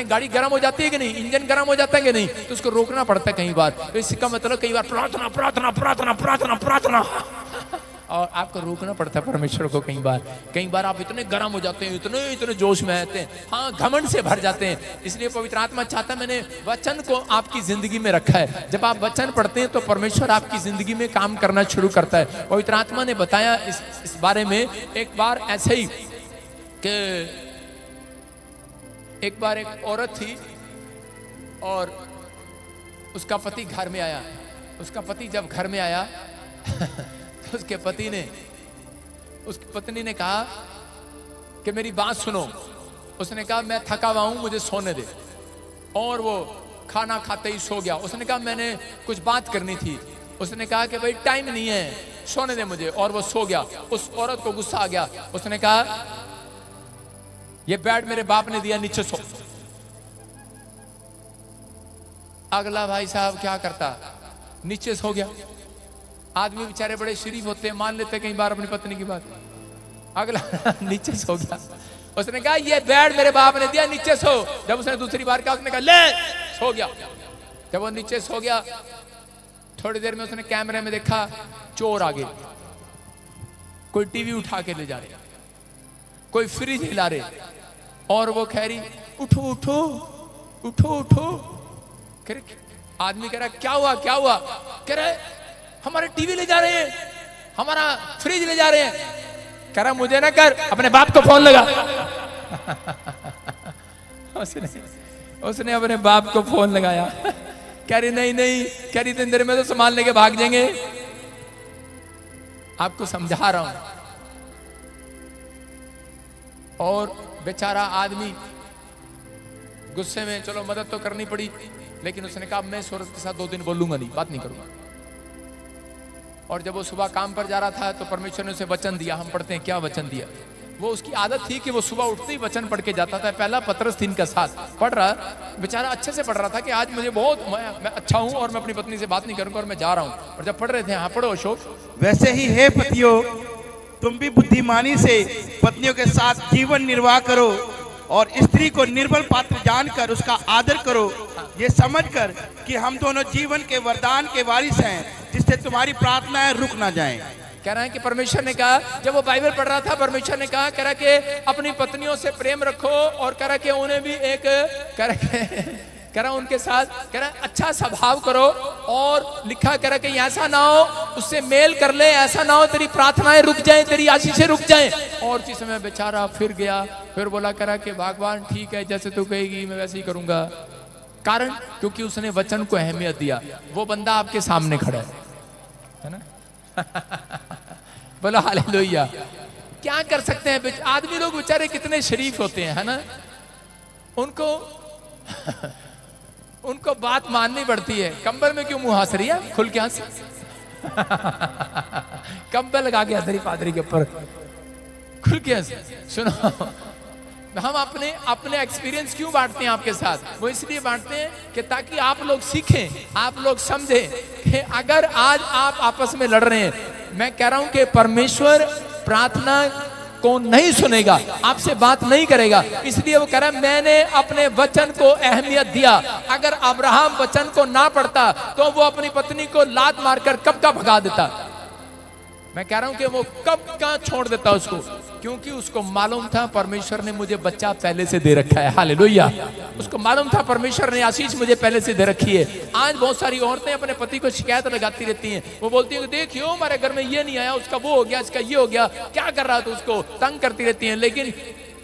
गाड़ी गर्म हो जाती है कि नहीं, इंजन गर्म हो जाता है कि नहीं, तो उसको रोकना पड़ता है कई बार। तो इसका मतलब कई बार प्रार्थना और आपको रोकना पड़ता है परमेश्वर को। कई बार आप इतने गर्म हो जाते हैं, इतने जोश में आते हैं, हाँ घमंड से भर जाते हैं। इसलिए पवित्र आत्मा चाहता है, मैंने वचन को आपकी जिंदगी में रखा है। जब आप वचन पढ़ते हैं तो परमेश्वर आपकी जिंदगी में काम करना शुरू करता है। पवित्र आत्मा ने बताया इस बारे में। एक बार ऐसे ही कि एक बार एक औरत थी और उसका पति घर में आया। उसका पति जब घर में आया तो उसकी पत्नी ने कहा कि मेरी बात सुनो। उसने कहा मैं थका हुआ हूं, मुझे सोने दे। और वो खाना खाते ही सो गया। उसने कहा मैंने कुछ बात करनी थी। उसने कहा कि भाई टाइम नहीं है, सोने दे मुझे। और वो सो गया। उस औरत को गुस्सा आ गया। उसने कहा ये बेड मेरे बाप ने दिया, नीचे सो। अगला भाई साहब क्या करता, नीचे सो गया। आदमी बेचारे बड़े शरीफ होते हैं, मान लेते कई बार अपनी पत्नी की बात। अगला नीचे सो गया। उसने कहा ये बेड मेरे बाप ने दिया, नीचे सो। जब उसने दूसरी बार कहा, उसने कहा ले, सो गया। जब वो नीचे सो गया, थोड़ी देर में उसने कैमरे में देखा चोर आ गए। कोई टीवी उठा के ले जा रहे, कोई फ्रिज हिला रहे। और वो कह रही उठो उठो उठो उठो। आदमी कह रहा क्या हुआ क्या हुआ? कह रहे हमारे टीवी ले जा रहे हैं, हमारा फ्रिज ले जा रहे हैं। कह रहा मुझे ना कर, अपने बाप को फोन लगा। उसने अपने बाप को फोन लगाया। कह रही नहीं नहीं, कह रही इतनी देर में तो सामान लेके भाग जाएंगे। आपको समझा रहा हूं। और बेचारा आदमी गुस्से में, चलो मदद तो करनी पड़ी, लेकिन उसने कहा मैं इस औरत के साथ 2 दिन बोलूंगा नहीं, बात नहीं करूंगा। और जब वो सुबह काम पर जा रहा था तो परमेश्वर ने उसे वचन दिया। हम पढ़ते हैं क्या वचन दिया। वो उसकी आदत थी कि वो सुबह उठते ही वचन पढ़ के जाता था। पहला पत्रस 3 का 7 पढ़ रहा, बेचारा अच्छे से पढ़ रहा था कि आज मुझे बहुत मैं अच्छा हूं और मैं अपनी पत्नी से बात नहीं करूंगा और मैं जा रहा हूं। और जब पढ़ रहे थे, हाँ पढ़ो अशोक। वैसे ही हे पतियों, तुम भी बुद्धिमानी से पत्नियों के साथ जीवन निर्वाह करो और स्त्री को निर्बल पात्र जानकर उसका आदर करो, ये समझकर कि हम दोनों जीवन के वरदान के वारिस हैं, जिससे तुम्हारी प्रार्थनाएं रुक ना जाएं। कह रहा है कि परमेश्वर ने कहा, जब वो बाइबल पढ़ रहा था, परमेश्वर ने कहा कह रहा कि अपनी पत्नियों से प्रेम रखो और कह रहा कि उन्हें भी एक कह रहा उनके साथ कह रहा अच्छा स्वभाव करो। और लिखा कह रहा कि ऐसा ना हो उससे मेल कर ले, ऐसा ना हो तेरी प्रार्थनाएं रुक जाएं, तेरी आशीषें रुक जाएं। और उसी समय बेचारा फिर गया, फिर बोला कह रहा कि भगवान ठीक है, जैसे तू कहेगी मैं वैसे ही करूंगा। कारण क्योंकि उसने वचन को अहमियत दिया। वो बंदा आपके सामने खड़ा है ना। बोलो हालेलुया। क्या कर सकते हैं आदमी लोग बेचारे कितने शरीफ होते हैं, है ना। उनको बात माननी पड़ती है। कंबल में क्यों मुंह हंस रही है, खुल के हंस। कंबल लगा के हंस रही पादरी के ऊपर, खुल के हंस। सुनो, हम अपने एक्सपीरियंस क्यों बांटते हैं आपके साथ? वो इसलिए बांटते हैं कि ताकि आप लोग सीखें, आप लोग समझें कि अगर आज आप आपस में लड़ रहे हैं, मैं कह रहा हूं कि परमेश्वर प्रार्थना को नहीं सुनेगा, आपसे बात नहीं करेगा। इसलिए वो कह रहा है मैंने अपने वचन को अहमियत दिया। अगर अब्राहम वचन को ना पढ़ता तो वो अपनी पत्नी को लात मारकर कब का भगा देता। मैं कह रहा हूं कि वो कब का छोड़ देता उसको, क्योंकि उसको मालूम था परमेश्वर ने मुझे बच्चा पहले से दे रखा है। हालेलुया। उसको मालूम था परमेश्वर ने आशीष मुझे पहले से दे रखी है। आज बहुत सारी औरतें अपने पति को शिकायत लगाती रहती हैं। वो बोलती हैं देखियो हमारे घर में ये नहीं आया, उसका वो हो गया, इसका ये हो गया, क्या कर रहा था, उसको तंग करती रहती हैं। लेकिन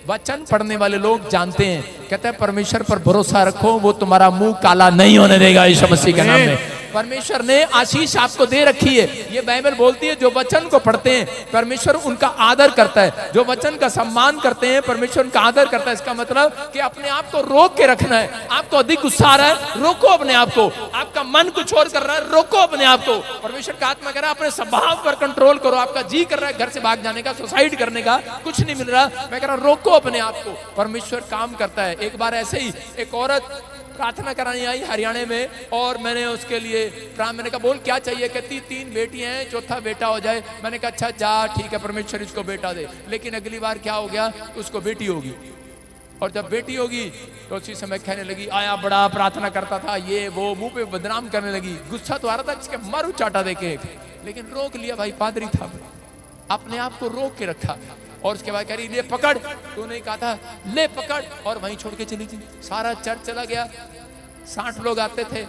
वचन पढ़ने वाले लोग जानते हैं, कहते हैं परमेश्वर पर भरोसा रखो, वो तुम्हारा मुंह काला नहीं होने देगा यीशु मसीह के नाम में। परमेश्वर ने आशीष आपको दे रखी है। ये बाइबल बोलती है जो वचन को पढ़ते हैं परमेश्वर उनका आदर करता है, जो वचन का सम्मान करते हैं परमेश्वर उनका आदर करता है। इसका मतलब कि अपने आप को रोक के रखना है। आपको अधिक गुस्सा आ रहा है, रोको अपने आप को। आपका मन कुछ और कर रहा है, रोको अपने आप को। परमेश्वर का आत्मा कह रहा है अपने स्वभाव पर कंट्रोल करो। आपका जी कर रहा है घर से भाग जाने का, सुसाइड करने का, कुछ नहीं मिल रहा, मैं कह रहा रोको अपने आप को। परमेश्वर काम करता है। एक बार ऐसे ही एक औरत प्रार्थना कराने आई हरियाणा में, और मैंने उसके लिए मैंने कहा बोल क्या चाहिए? कहती 3 बेटियां हैं, चौथा बेटा हो जाए। मैंने कहा अच्छा जा ठीक है, परमेश्वर इसको बेटा दे। लेकिन अगली बार क्या हो गया, उसको बेटी होगी। और जब बेटी होगी तो उसी समय कहने लगी आया बड़ा प्रार्थना करता था, ये वो, मुंह पे बदनाम करने लगी। गुस्सा तो आ रहा था इसके मारू चाटा देके, लेकिन रोक लिया भाई, पादरी था। अपने आप को रोक के रखा और उसके बाद कह रही ले पकड़, तूने कहा था ले पकड़, और वहीं छोड़ के चली थी। सारा चर्च चला गया, 60 लोग आते थे,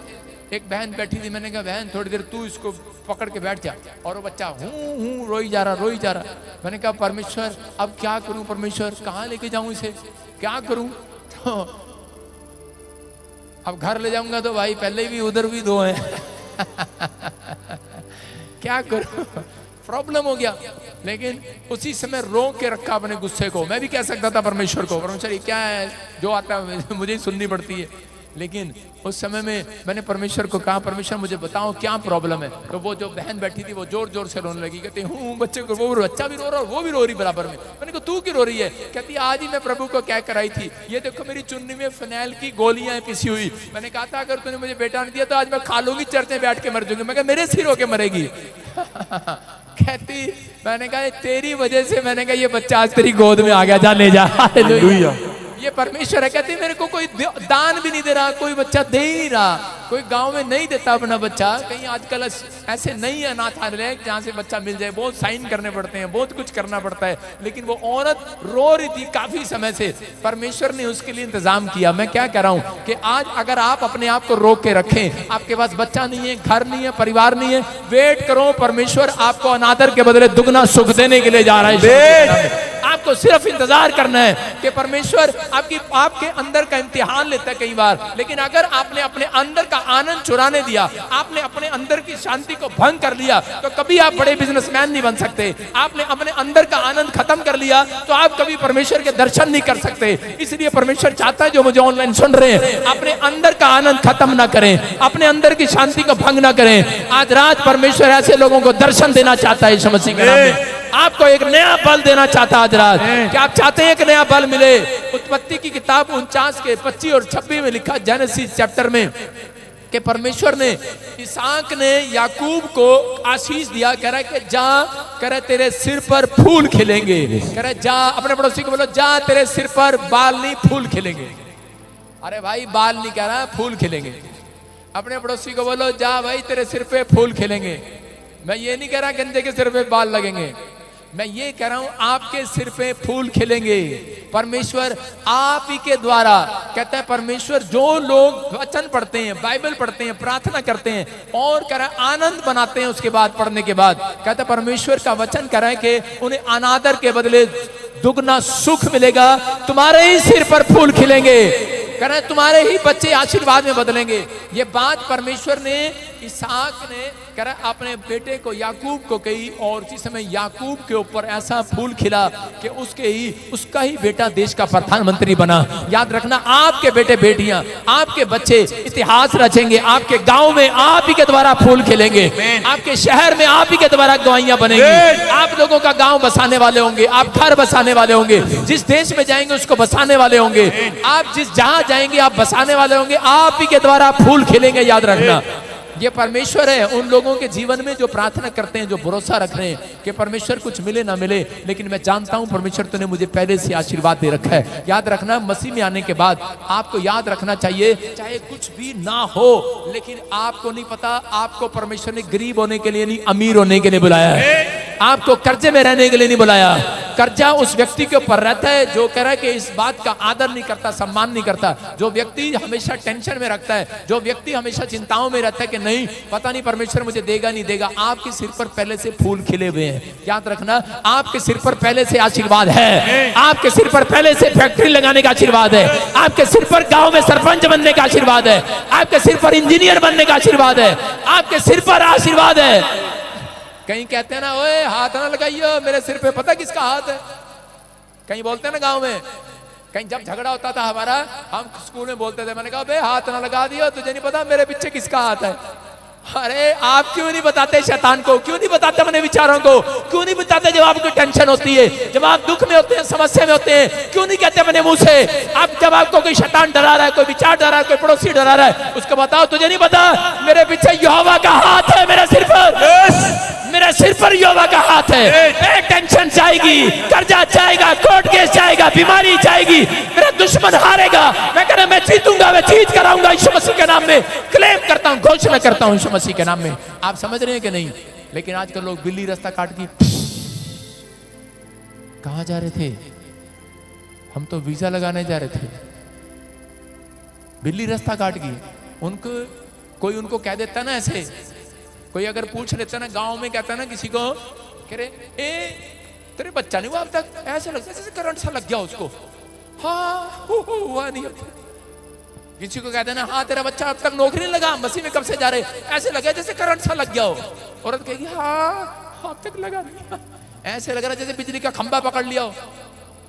एक बहन बैठी थी, मैंने कहा बहन थोड़ी देर तू इसको पकड़ के बैठ जा, और वो बच्चा हूँ रोई जा रहा। मैंने कहा परमेश्वर अब क्या करूं, परमेश्वर कहाँ लेके जाऊं इसे, क्या करूं? तो अब घर ले जाऊंगा तो भाई पहले भी उधर भी 2 हैं क्या करूं, प्रॉब्लम हो गया। लेकिन उसी समय रोक के रखा अपने गुस्से को। मैं भी कह सकता था परमेश्वर को, परमेश्वर ये क्या है जो आता है मुझे ही सुननी पड़ती है, लेकिन उस समय में मैंने परमेश्वर को कहा परमेश्वर मुझे बताओ क्या प्रॉब्लम है। तो वो जो बहन बैठी थी वो जोर जोर से रोने लगी, कहती हूँ बच्चे को, वो बच्चा भी रो रहा और वो भी रो रही बराबर में। मैंने कहा तू क्यों रो रही है? कहती आज ही मैं प्रभु को क्या कराई थी, ये देखो मेरी चुन्नी में फिनाइल की गोलियां पिसी हुई। मैंने कहा था अगर तूने मुझे बेटा नहीं दिया तो आज मैं खा लूंगी, चर्च में बैठ के मर जाऊंगी। मैं कहा मेरे सिर होके मरेगी कहती मैंने कहा तेरी वजह से, मैंने कहा ये बच्चा आज तेरी गोद में आ गया, जा ले जा। हालेलुया। ये परमेश्वर है। कहती मेरे को कोई दान भी नहीं दे रहा, कोई बच्चा दे ही नहीं रहा, कोई गांव में नहीं देता अपना बच्चा। कहीं आजकल ऐसे नहीं है अनाथालय जहां से बच्चा मिल जाए, बहुत साइन करने पड़ते हैं, बहुत कुछ करना पड़ता है। लेकिन वो औरत रो रही थी काफी समय से, परमेश्वर ने उसके लिए इंतजाम किया। मैं क्या कह रहा हूं कि आज अगर आप अपने आप को रोक के रखें, आपके पास बच्चा नहीं है, घर नहीं है, परिवार नहीं है, वेट करो, परमेश्वर आपको अनादर के बदले दुगना सुख देने के लिए जा रहा है। आपको सिर्फ इंतजार करना है कि परमेश्वर आपके अंदर का इम्तिहान लेता है कई बार। लेकिन अगर आपने अपने अंदर का आनंद चुराने दिया, आपने अपने अंदर की शांति को भंग कर लिया, तो कभी आप बड़े बिजनेसमैन नहीं बन सकते। आपने अपने अंदर का आनंद खत्म कर लिया तो आप कभी परमेश्वर के दर्शन नहीं कर सकते। इसलिए परमेश्वर चाहता है जो मुझे ऑनलाइन सुन रहे हैं, अपने अंदर का आनंद खत्म ना करें, अपने अंदर की शांति को भंग ना करें। आज रात परमेश्वर ऐसे लोगों को दर्शन देना चाहता है यीशु मसीह के नाम में। आपको एक नया बल देना चाहता है आज रात। क्या आप चाहते हैं एक नया बल मिले? उत्पत्ति की किताब 49 के 25 और 26 में लिखा, जेनेसिस चैप्टर में, कि परमेश्वर ने इसहाक ने याकूब को आशीष दिया, कह रहा है कि जा, कह रहा तेरे सिर पर फूल खिलेंगे। कह रहा जा, अपने पड़ोसी को बोलो जा तेरे सिर पर बाल नहीं फूल खिलेंगे। अरे भाई बाल नहीं कह रहा, फूल खिलेंगे। अपने पड़ोसी को बोलो जा भाई तेरे सिर पे फूल खिलेंगे। मैं ये नहीं कह रहा गंजे के सिर पे बाल लगेंगे, मैं ये कह रहा हूं आपके सिर पे फूल खिलेंगे। परमेश्वर आप ही के द्वारा, कहता है परमेश्वर जो लोग वचन पढ़ते हैं, बाइबल पढ़ते हैं, प्रार्थना करते हैं और कह रहा है आनंद बनाते हैं उसके बाद, पढ़ने के बाद, कहता है परमेश्वर का वचन कह रहा है कि उन्हें अनादर के बदले दुगना सुख मिलेगा। तुम्हारे ही सिर पर फूल खिलेंगे, कह रहे तुम्हारे ही बच्चे आशीर्वाद में बदलेंगे। ये बात परमेश्वर ने इसहाक ने कह रहा अपने बेटे को याकूब को कही, और उसी समय याकूब के ऊपर ऐसा फूल खिला कि उसका ही बेटा देश का प्रधानमंत्री बना। याद रखना आपके बेटे बेटियां, आपके बच्चे इतिहास रचेंगे। आपके गांव में आप ही के द्वारा फूल खिलेंगे, आपके शहर में आप ही के द्वारा गवाहियां बनेंगी। आप लोगों का गांव बसाने वाले होंगे, आप घर बसाने वाले होंगे, जिस देश में जाएंगे उसको बसाने वाले होंगे, आप जिस जहां जाएंगे आप बसाने वाले होंगे, आप ही के द्वारा फूल खिलेंगे। याद रखना ये परमेश्वर है उन लोगों के जीवन में जो प्रार्थना करते हैं, जो भरोसा रख रहे हैं कि परमेश्वर कुछ मिले ना मिले, लेकिन मैं जानता हूं परमेश्वर तूने मुझे पहले से आशीर्वाद दे रखा है। याद रखना मसीह में आने के बाद आपको याद रखना चाहिए, चाहे कुछ भी ना हो, लेकिन आपको नहीं पता आपको परमेश्वर ने गरीब होने के लिए नहीं, अमीर होने के लिए बुलाया है। आपको कर्जे में रहने के लिए नहीं बुलाया। कर्जा उस व्यक्ति के ऊपर रहता है जो कह रहा है कि इस बात का आदर नहीं करता, सम्मान नहीं करता, जो व्यक्ति हमेशा टेंशन में रखता है, जो व्यक्ति हमेशा चिंताओं में रहता है कि नहीं पता नहीं परमेश्वर मुझे देगा नहीं देगा। आपके सिर पर पहले से फूल खिले हुए हैं। याद रखना आपके सिर पर पहले से आशीर्वाद है, आपके सिर पर पहले से फैक्ट्री लगाने का आशीर्वाद है, आपके सिर पर गांव में सरपंच बनने का आशीर्वाद है, आपके सिर पर इंजीनियर बनने का आशीर्वाद है, आपके सिर पर आशीर्वाद है। कहीं कहते हैं ना ओए हाथ ना लगाइयो मेरे सिर पे, पता किसका हाथ है? कहीं बोलते हैं ना गांव में, कहीं जब झगड़ा होता था हमारा, हम स्कूल में बोलते थे, मैंने कहा बे हाथ ना लगा दियो, तुझे नहीं पता मेरे पीछे किसका हाथ है। अरे आप क्यों नहीं बताते शैतान को, क्यों नहीं बताते अपने विचारों को, क्यों नहीं बताते जब आपको टेंशन होती है, जब आप दुख में होते हैं, समस्या में होते हैं, क्यों नहीं कहते अपने मुंह से? आप जब आपको कोई शैतान डरा रहा है, कोई विचार डरा रहा है, कोई पड़ोसी डरा रहा है, उसको बताओ तुझे नहीं पता मेरे पीछे यहोवा का हाथ है, मेरे सिर पर, मेरे सिर पर यहोवा का हाथ है। टेंशन जाएगी, कर्जा जाएगा, कोर्ट केस जाएगा, बीमारी जाएगी, मेरा दुश्मन हारेगा, मैं कह रहा मैं जीतूंगा, मैं जीत कर आऊंगा यीशु मसीह के नाम में। क्लेम करता हूं, घोषणा करता हूं यीशु मसीह के नाम में। आप समझ रहे हैं कि नहीं? लेकिन आजकल लोग बिल्ली रास्ता काट के कहाँ जा रहे थे? हम तो वीजा लगाने जा रहे थे। बिल्ली रास्ता काट गई। उनको कोई उनको कह देता ना, ऐसे कोई अगर पूछ लेता ना, गांव में कहता ना किसी को, कह रहे ए तेरे बच्चा नहीं हुआ अब तक, ऐसे लगता जैसे करंट सा लग गया उसको। हाँ हुआ नहीं अब तक। किसी को कहते ना, हाँ तेरा बच्चा अब तक नौकरी नहीं लगा, मसीह में कब से जा रहे, ऐसे लगा जैसे करंट सा लग गया हो। औरत कहेगी हाँ अब तक लगा नहीं, ऐसे लग रहा है जैसे बिजली का खंभा पकड़ लिया हो।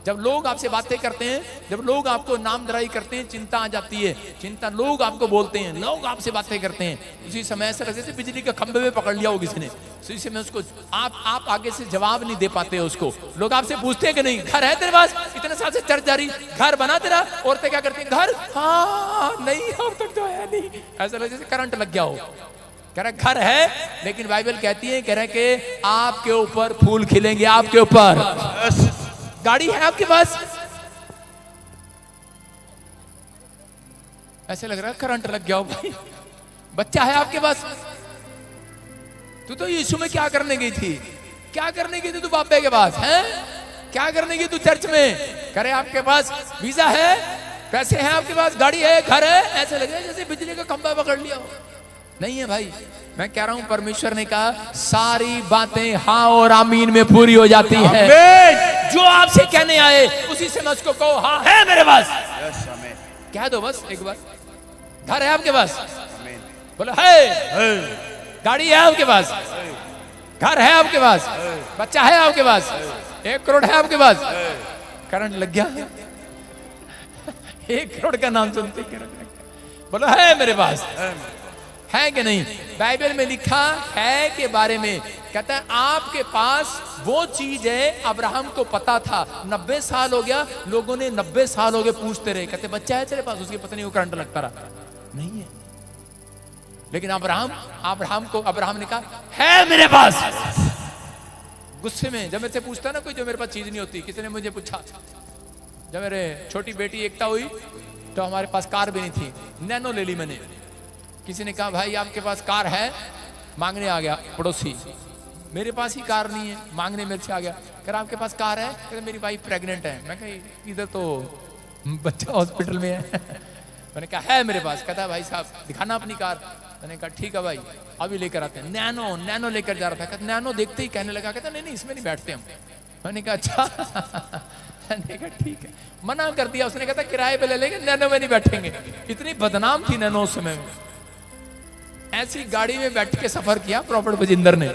जब लोग आपसे बातें करते हैं, जब लोग आपको नामधराई करते हैं, चिंता आ जाती है। चिंता, लोग आपको बोलते हैं, लोग आपसे बातें करते हैं, उसी समय ऐसा लगता है जैसे बिजली का खंभे में पकड़ लिया हो किसी ने। उसी समय उसको आप आगे से जवाब नहीं दे पाते हो उसको। लोग आपसे पूछते हैं कि नहीं घर है तेरे पास, इतने साल से चर्च जारी, घर बना तेरा? औरतें क्या करती हैं, घर हाँ नहीं अब तक तो है नहीं, ऐसा लगता जैसे करंट लग गया हो। कह रहा घर है, लेकिन बाइबल कहती है, कह रहे कि आपके ऊपर फूल खिलेंगे, आपके ऊपर। गाड़ी है आपके पास, ऐसे लग रहा है करंट लग गया हो भाई। बच्चा है आपके पास, तू तो यीशु में क्या करने गई थी, क्या करने गई थी तू बाबे के पास है, क्या करने गई तू चर्च में? करे आपके पास वीजा है, पैसे हैं आपके पास, गाड़ी है, घर है, ऐसे लगे जैसे बिजली का खंभा पकड़ लिया हो। नहीं है भाई, मैं कह रहा हूं परमेश्वर ने कहा सारी बातें हाँ और आमीन में पूरी हो जाती है। जो आपसे कहने आए उसी से मैं उसको कहो हाँ है मेरे पास, कह दो बस एक बार। घर है आपके पास, बोलो है। गाड़ी है आपके पास, घर है आपके पास, बच्चा है आपके पास, 1 करोड़ है आपके पास, करंट लग गया। 1 करोड़ का नाम सुनते बोलो है मेरे पास, है कि नहीं? बाइबल में लिखा है के बारे में, कहता है आपके पास वो चीज है। अब्राहम को पता था, 90 साल हो गया, लोगों ने 90 साल हो गए पूछते रहे, कहते बच्चा है तेरे पास? उसकी पत्नी को करंट लगता रहा, नहीं है। लेकिन अब्राहम ने कहा है मेरे पास। गुस्से में जब मेरे से पूछता ना कोई, जो मेरे पास चीज नहीं होती। किसी ने मुझे पूछा, जब मेरे छोटी बेटी एकता हुई तो हमारे पास कार भी नहीं थी, नैनो ले ली मैंने। किसी ने कहा भाई आपके पास कार है, मांगने आ गया पड़ोसी, मेरे पास ही कार नहीं है, मांगने मेरे से आ गया, कह रहा आपके पास कार है? कहते मेरी वाइफ प्रेग्नेंट है। मैं कहा इधर तो बच्चा हॉस्पिटल में है। मैंने कहा है मेरे पास। कहता भाई साहब दिखाना अपनी कार। मैंने कहा ठीक है भाई अभी लेकर आते हैं। नैनो लेकर जा रहा था, कहता नैनो देखते ही कहने लगा, कहता नहीं इसमें नहीं बैठते हम। मैंने कहा अच्छा। मैंने कहा ठीक है, मना कर दिया। उसने कहता किराए पे ले लेंगे, नैनो में नहीं बैठेंगे। इतनी बदनाम थी नैनो उस समय में। ऐसी गाड़ी में बैठ के सफर किया प्रॉपर बजिंदर ने।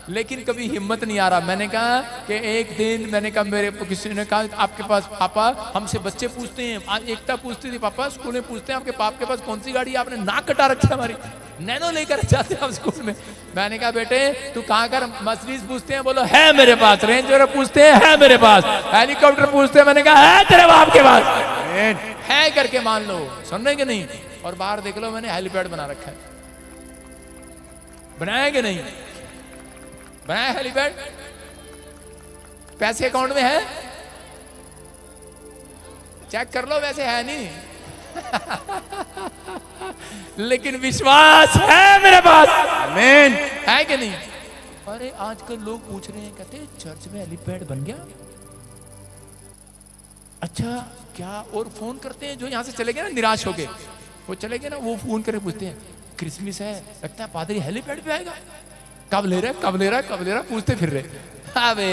लेकिन कभी हिम्मत नहीं आ रहा। मैंने कहा कि एक दिन मैंने कहा मेरे किसी ने कहा आपके पास पापा, हमसे बच्चे पूछते हैं, आज एकता पूछती थी पापा स्कूल में पूछते हैं आपके पाप के पास कौन सी गाड़ी है, आपने नाक कटा रखी है हमारी, नैनो लेकर जाते हैं आप स्कूल में। मैंने कहा बेटे तू कहाँ कर, मर्सिडीज पूछते हैं, बोलो है मेरे पास, रेंज रोवर पूछते हैं है मेरे पास, हेलीकॉप्टर पूछते हैं, मैंने कहा है तेरे बाप के पास, है करके मान लो। सुन रहे कि नहीं? और बाहर देख लो मैंने हेलीपैड बना रखा है, बनाया कि नहीं बनाया हेलीपैड? पैसे अकाउंट में है, चेक कर लो, वैसे है नहीं। लेकिन विश्वास है मेरे पास, आमीन, है कि नहीं? अरे आजकल लोग पूछ रहे हैं, कहते चर्च में हेलीपैड बन गया, अच्छा क्या? और फोन करते हैं जो यहाँ से चले गए ना निराश हो गए, वो चले गए ना, वो फोन करके पूछते हैं क्रिसमस है, लगता है पादरी हेलीपैड पे आएगा, कब ले रहा है कब ले रहा है कब ले रहा है, पूछते फिर रहे। अबे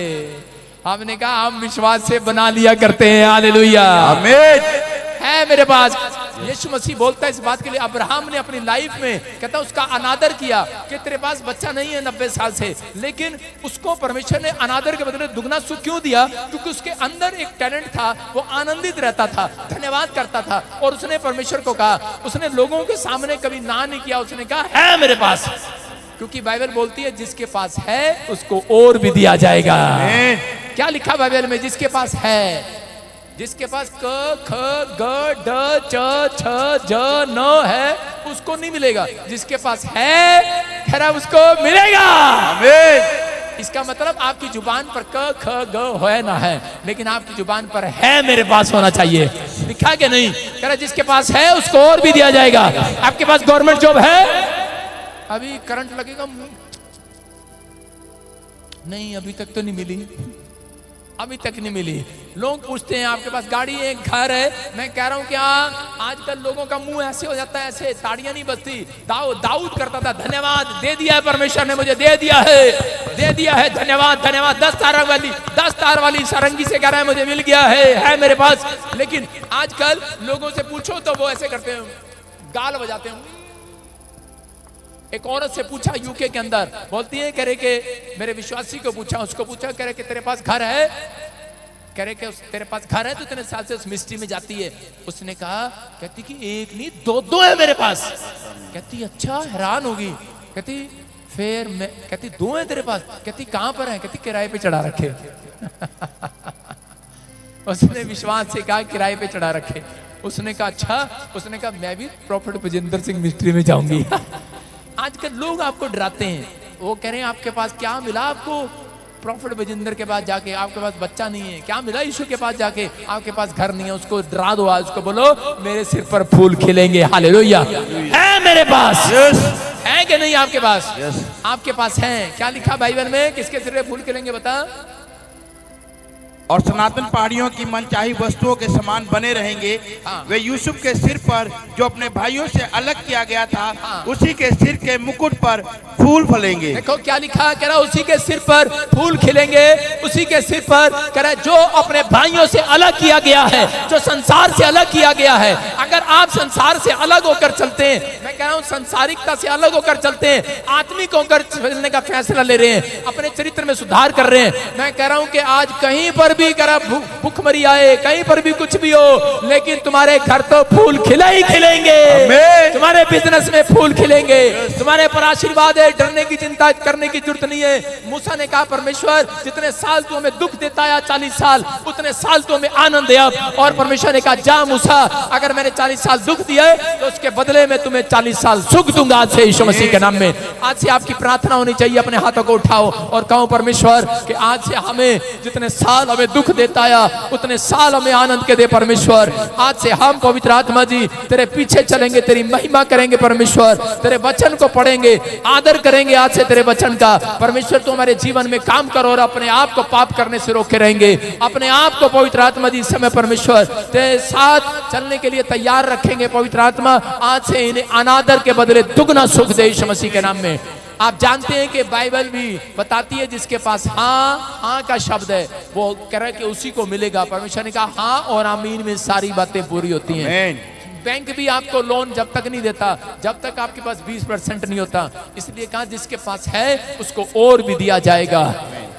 हमने कहा हम विश्वास से बना लिया करते हैं, हालेलुया, आमीन, है मेरे पास। यीशु मसीह बोलता है इस बात के लिए, अब्राहम ने अपनी लाइफ में कहता उसका अनादर किया कि तेरे पास बच्चा नहीं है 90 साल से, लेकिन उसको परमेश्वर ने अनादर के बदले दुगना सुख क्यों दिया? क्योंकि उसके अंदर एक टैलेंट था, वो आनंदित रहता था, धन्यवाद करता था, और उसने परमेश्वर को कहा, उसने लोगों के सामने कभी ना नहीं किया, उसने कहा है मेरे पास। क्योंकि बाइबल बोलती है जिसके पास है उसको और भी दिया जाएगा। क्या लिखा बाइबल में? जिसके पास है, जिसके पास क ख ग ड च छ ज न है उसको नहीं मिलेगा, जिसके पास है खरा उसको मिलेगा, आमीन। इसका मतलब आपकी जुबान पर क ख ग है ना है, लेकिन आपकी जुबान पर है मेरे पास होना चाहिए। लिखा कि नहीं? कह रहा जिसके पास है उसको और भी दिया जाएगा। आपके पास गवर्नमेंट जॉब है, अभी करंट लगेगा नहीं, अभी तक तो नहीं मिली, अभी तक नहीं मिली। लोग पूछते हैं आपके पास गाड़ी है, घर है? मैं कह रहा हूं क्या आजकल लोगों का मुंह ऐसे हो जाता है, ऐसे ताड़ियां नहीं बजती। दाऊद करता था, धन्यवाद दे दिया है परमेश्वर ने, मुझे दे दिया है, धन्यवाद धन्यवाद। 10 तार वाली सारंगी से कह रहा है मुझे मिल गया है मेरे पास। लेकिन आजकल लोगों से पूछो तो वो ऐसे करते हैं, गाल बजाते हैं। एक औरत से पूछा यूके के अंदर, बोलती है कह रहे कि मेरे विश्वासी को पूछा, उसको पूछा कह रहे कि तेरे पास घर है? कह रहे कि तेरे पास घर है तो इतने साल से उस मिस्ट्री में जाती है। उसने कहा, कहती कि एक नहीं 2 है मेरे पास। कहती अच्छा, हैरान होगी। कहती फिर मैं, कहती 2 है तेरे पास? कहती कहां पर है? कहती किराए पे चढ़ा रखे। उसने विश्वास से कहा किराए पे चढ़ा रखे। उसने कहा अच्छा। उसने कहा मैं भी प्रॉफिट बजिंदर सिंह मिस्ट्री में जाऊंगी। आजकल लोग आपको डराते हैं, वो कह रहे हैं आपके पास क्या मिला? आपको प्रॉफिट बजिंदर के पास जाके आपके पास बच्चा नहीं है, क्या मिला? यीशु के पास जाके आपके पास घर नहीं है, उसको डरा दो। आज उसको बोलो मेरे सिर पर फूल खिलेंगे। हालेलुया। है मेरे पास, है कि नहीं आपके पास? आपके पास है। क्या लिखा बाइबल में, किसके सिर पे फूल खिलेंगे बता? और सनातन पहाड़ियों की मनचाही वस्तुओं के समान बने रहेंगे। वे यूसुफ के सिर पर जो अपने भाइयों से अलग किया गया था, उसी के सिर के मुकुट पर फूल फलेंगे। देखो क्या लिखा, कह रहा उसी के सिर पर फूल खिलेंगे, उसी के सिर पर कह रहा जो अपने भाइयों से अलग किया गया है, जो संसार से अलग किया गया है। अगर आप संसार से अलग होकर चलते हैं, मैं कह रहा हूं संसारिकता से अलग होकर चलते हैं, आत्मिक होकर चलने का फैसला ले रहे हैं, अपने चरित्र में सुधार कर रहे हैं, मैं कह रहा हूं कि आज कहीं पर भी करा भूखमरी आए, कहीं पर भी कुछ भी हो, लेकिन तुम्हारे घर तो फूल खिले ही खिलेंगे। तुम्हारे बिजनेस में फूल खिलेंगे, तुम्हारे पर आशीर्वाद है, डरने की चिंता करने की जरूरत नहीं है। मूसा ने कहा परमेश्वर जितने साल तू हमें दुख देता है 40 साल, उतने साल तू हमें आनंद दे अब। और परमेश्वर ने कहा जा मूसा, अगर मैंने 40 साल दुख दिया है तो उसके बदले में तुम्हें 40 साल सुख दूंगा आज से, यीशु मसीह के नाम में। आज से आपकी प्रार्थना होनी चाहिए, अपने हाथों को उठाओ और कहो परमेश्वर कि आज से हमें जितने साल हमें दुख देता है उतने साल हमें आनंद के दे परमेश्वर। आज से हम पवित्र आत्मा जी तेरे पीछे चलेंगे, तेरी महिमा करेंगे परमेश्वर, तेरे वचन को पढ़ेंगे, आदर करेंगे आज से तेरे वचन का। परमेश्वर तू हमारे जीवन में काम करो और अपने आप को पाप करने से रोके रहेंगे, अपने आप को पवित्र आत्मा जी इस समय परमेश्वर तेरे साथ चलने के लिए तैयार रखेंगे। पवित्र आत्मा आज से इन्हें अनादर के बदले दुगना सुख दे यीशु मसीह के नाम में। आप जानते हैं कि बाइबल भी बताती है जिसके पास हाँ का शब्द है वो कह रहा है कि उसी को मिलेगा। परमेश्वर ने कहा हाँ और आमीन में सारी बातें पूरी होती हैं। बैंक भी आपको लोन जब तक नहीं देता जब तक आपके पास 20% नहीं होता, इसलिए कहा जिसके पास है उसको और भी दिया जाएगा,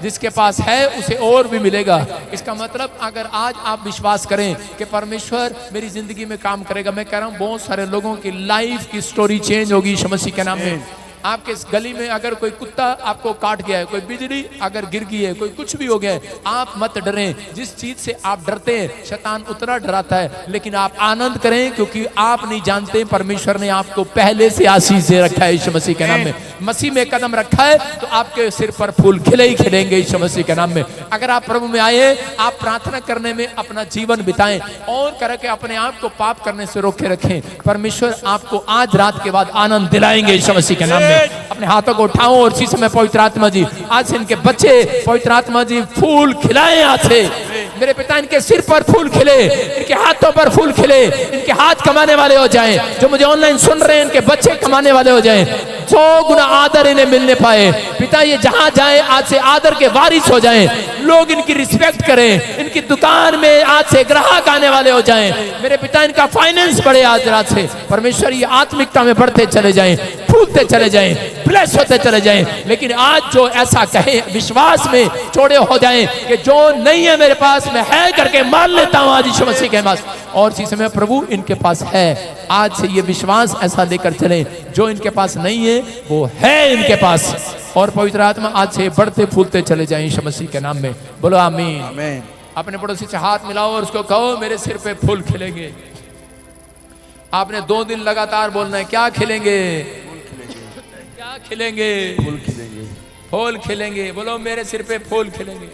जिसके पास है उसे और भी मिलेगा। इसका मतलब अगर आज आप विश्वास करें कि परमेश्वर मेरी जिंदगी में काम करेगा, मैं कह रहा हूँ बहुत सारे लोगों की लाइफ की स्टोरी चेंज होगी यीशु मसीह के नाम में। आपके इस गली में अगर कोई कुत्ता आपको काट गया है, कोई बिजली अगर गिर गई है, कोई कुछ भी हो गया है, आप मत डरें। जिस चीज से आप डरते हैं शैतान उतना डराता है, लेकिन आप आनंद करें क्योंकि आप नहीं जानते परमेश्वर ने आपको पहले से आशीष दे रखा है यीशु मसीह के नाम में। मसीह में कदम रखा है तो आपके सिर पर फूल खिले ही खिलेंगे यीशु मसीह के नाम में। अगर आप प्रभु में आए, आप प्रार्थना करने में अपना जीवन बिताएं और करके अपने आप को पाप करने से रोके रखें, परमेश्वर आपको आज रात के बाद आनंद दिलाएंगे यीशु मसीह के नाम में। अपने हाथों को उठाओ और इसी समय पवित्र आत्मा जी आज से इनके बच्चे पवित्र आत्मा जी फूल खिलाएं। आज से मेरे पिता इनके सिर पर फूल खिले, इनके हाथों पर फूल खिले, इनके हाथ कमाने वाले हो जाएं। जो मुझे ऑनलाइन सुन रहे हैं इनके बच्चे कमाने वाले हो जाएं, 100 गुना आदर इन्हें मिलने पाए। पिता ये जहां जाए आज से आदर के वारिस हो जाएं, लोग इनकी रिस्पेक्ट करें, इनकी दुकान में आज से ग्राहक आने वाले हो जाएं। मेरे पिता इनका फाइनेंस बढ़े आज रात से, परमेश्वर ये आत्मिकता में बढ़ते चले जाएं, फूलते चले जाएं, ब्लेस होते चले जाएं। लेकिन आज जो ऐसा कहे विश्वास में चौड़े हो जाएं कि जो नहीं है मेरे पास मैं है करके मान लेता हूं आज यीशु मसीह के पास, और इसी समय प्रभु इनके पास है। आज से ये विश्वास ऐसा लेकर चले जो इनके पास नहीं है वो है इनके पास, और पवित्र आत्मा आज से बढ़ते फूलते चले जाएं यीशु मसीह के नाम में। बोलो आमीन, आमीन। अपने पड़ोसी से हाथ मिलाओ और उसको कहो मेरे सिर पे फूल खिलेंगे। आपने 2 दिन लगातार बोलना है, क्या खिलेंगे? क्या खिलेंगे? फूल खिलेंगे, फूल खिलेंगे। बोलो मेरे सिर पे फूल खिलेंगे।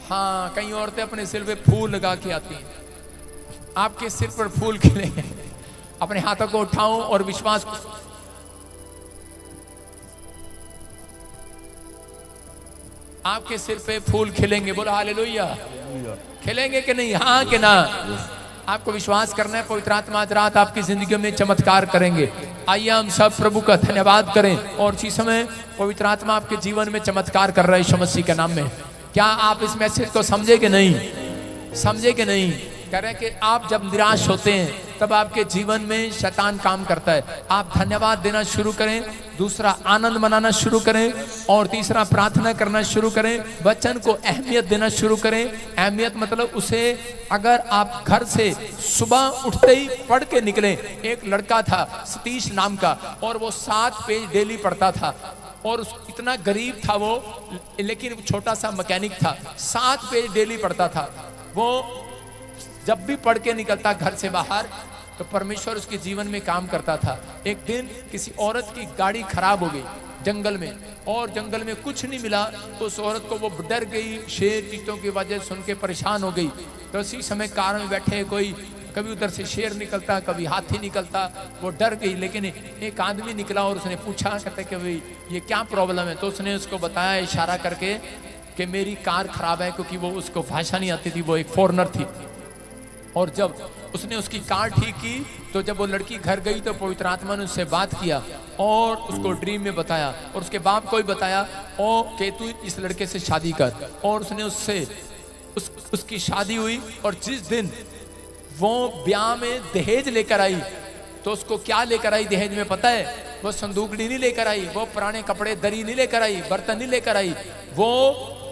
हाँ, कई औरतें अपने सिर पे फूल लगा के आती हैं, आपके सिर पर फूल खिलेंगे। अपने हाथों को उठाओ और विश्वास आपके सिर पे फूल खिलेंगे। बोलो हालेलुया। खिलेंगे कि नहीं? हाँ कि ना? आपको विश्वास करना है, पवित्र आत्मा आज रात आपकी जिंदगी में चमत्कार करेंगे। आइए हम सब प्रभु का धन्यवाद करें। और इसी समय पवित्र आत्मा आपके जीवन में चमत्कार कर रहा है यीशु मसीह के नाम में। क्या आप इस मैसेज को समझे कि नहीं? समझे कि नहीं? कह रहे हैं कि आप जब निराश होते हैं तब आपके जीवन में शैतान काम करता है। आप धन्यवाद देना शुरू करें, दूसरा आनंद मनाना शुरू करें, और तीसरा प्रार्थना करना शुरू करें। वचन को अहमियत देना शुरू करें। अहमियत मतलब उसे, अगर आप घर से सुबह उठते ही पढ़ के निकले। एक लड़का था सतीश नाम का, और वो 7 पेज डेली पढ़ता था, और इतना गरीब था वो, लेकिन छोटा सा मैकेनिक था। 7 पेज डेली पढ़ता था वो। जब भी पढ़ के निकलता घर से बाहर तो परमेश्वर उसके जीवन में काम करता था। एक दिन किसी औरत की गाड़ी खराब हो गई जंगल में, और जंगल में कुछ नहीं मिला, तो उस औरत को वो डर गई, शेर चीतों की वजह सुन के परेशान हो गई। तो उसी समय कार में बैठे कोई, कभी उधर से शेर निकलता, कभी हाथी निकलता, वो डर गई। लेकिन एक आदमी निकला और उसने पूछा, कहते कि भाई ये क्या प्रॉब्लम है? तो उसने उसको बताया इशारा करके कि मेरी कार खराब है, क्योंकि वो उसको भाषा नहीं आती थी, वो एक फॉरेनर थी। और जब उसने उसकी कार ठीक की तो जब वो लड़की घर गई तो पवित्र आत्मा ने उससे बात किया और उसको ड्रीम में बताया, और उसके बाप को भी बताया, ओ कि तू इस लड़के से शादी कर। और उसने उससे उसकी शादी हुई। और जिस दिन वो ब्याह में दहेज लेकर आई तो उसको क्या लेकर आई दहेज में पता है? वो संदूकड़ी नहीं लेकर आई, वो पुराने कपड़े दरी नहीं लेकर आई, बर्तन नहीं लेकर आई, वो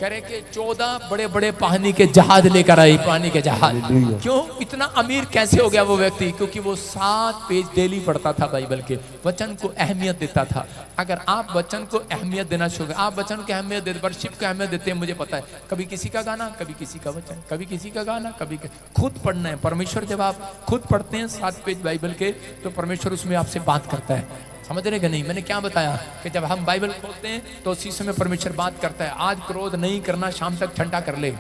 कह रहे कि 14 बड़े बड़े पानी के जहाज लेकर आई, पानी के जहाज। क्यों? इतना अमीर कैसे हो गया वो व्यक्ति? क्योंकि वो 7 पेज डेली पढ़ता था बाइबल के, वचन को अहमियत देता था। अगर आप वचन को अहमियत देना शुरू, आप वचन को अहमियत देते, वर्शिप को अहमियत देते हैं, मुझे पता है, कभी किसी का गाना, कभी किसी का वचन, कभी किसी का गाना, कभी खुद पढ़ना है। परमेश्वर जब आप खुद पढ़ते हैं 7 पेज बाइबल के, तो परमेश्वर उसमें आपसे बात करता है। समझ रहे कि नहीं? मैंने क्या बताया कि जब हम बाइबल खोलते हैं तो उसी समय परमेश्वर बात करता है। आज क्रोध नहीं करना, शाम तक ठंडा कर ले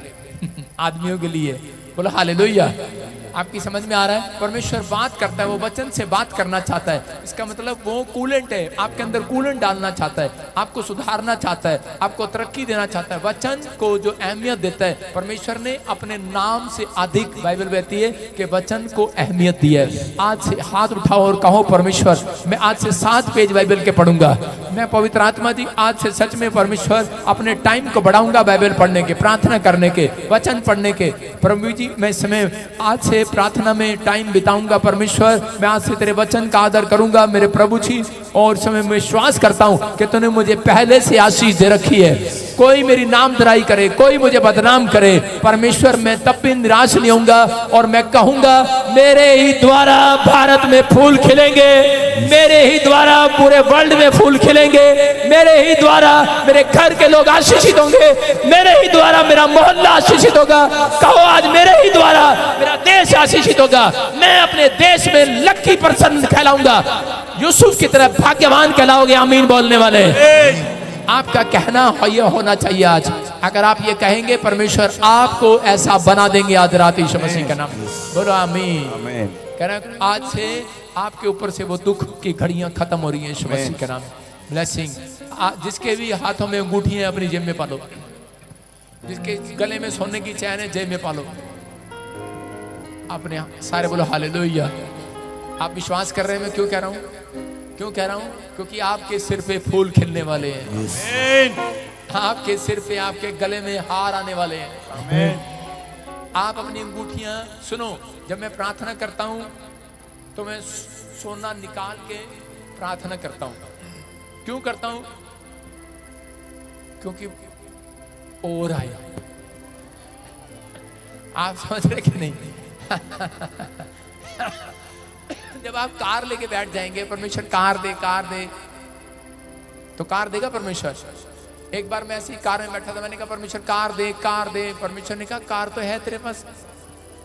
आदमियों के लिए। बोलो हालेलुया। आपकी समझ में आ रहा है? परमेश्वर बात करता है, वो वचन से बात करना चाहता है। इसका मतलब वो कूलेंट है, आपके अंदर कूलेंट डालना चाहता है, आपको सुधारना चाहता है, आपको तरक्की देना चाहता है। वचन को जो अहमियत देता है परमेश्वर ने अपने नाम से अधिक, बाइबल कहती है कि वचन को अहमियत दी है। आज से हाथ उठाओ और कहो, परमेश्वर मैं आज से 7 पेज बाइबल के पढ़ूंगा। मैं पवित्र आत्मा जी आज से सच में परमेश्वर अपने टाइम को बढ़ाऊंगा बाइबल पढ़ने के, प्रार्थना करने के, वचन पढ़ने के। प्रभु जी मैं इस समय आज से प्रार्थना में टाइम बिताऊंगा। परमेश्वर मैं आज से तेरे वचन का आदर करूंगा मेरे प्रभु जी। और समय में विश्वास करता हूं कि तूने मुझे पहले से आशीष दे रखी है। कोई मेरी नामधराई करे, कोई मुझे बदनाम करे, परमेश्वर मैं तब भी निराश नहीं होऊंगा, और मैं कहूंगा मेरे ही द्वारा भारत में फूल खिलेंगे, मेरे ही द्वारा पूरे वर्ल्ड में फूल खिलेंगे, मेरे ही द्वारा मेरे घर के लोग आशीषित होंगे, मेरे ही द्वारा मेरा मोहल्ला आशीषित होगा। कहो आज मेरे ही द्वारा मेरा देश आशीषित होगा। मैं अपने देश में लकी पर्सन कहलाऊंगा, यूसुफ की तरह भाग्यवान कहलाओगे। आमीन बोलने वाले, आपका कहना ये होना चाहिए आज। अगर आप ये कहेंगे परमेश्वर आपको ऐसा बना देंगे आज रात यीशु मसीह का नाम। बोलो आमीन। कह रहे हैं आज से आपके ऊपर से वो दुख की घड़ियां खत्म हो रही हैं यीशु मसीह का नाम। ब्लेसिंग। जिसके भी हाथों में अंगूठी है अपनी जेब में पालो, जिसके गले में सोने की चैन है जेब में पालो अपने सारे। बोलो हालेलुया। आप विश्वास कर रहे हैं मैं क्यों कह रहा हूं? क्यों कह रहा हूं? क्योंकि आपके सिर पे फूल खिलने वाले हैं। आपके सिर पे, आपके गले में हार आने वाले हैं। आप अपनी अंगूठियां सुनो, जब मैं प्रार्थना करता हूं तो मैं सोना निकाल के प्रार्थना करता हूं। क्यों करता हूं? क्योंकि और आया। आप समझ रहे कि नहीं? जब आप कार लेके बैठ जाएंगे, परमेश्वर कार दे, कार दे, तो कार देगा परमेश्वर। एक बार मैं ऐसी कार में बैठा था, मैंने कहा परमेश्वर कार दे, कार दे। परमेश्वर ने कहा कार तो है तेरे पास।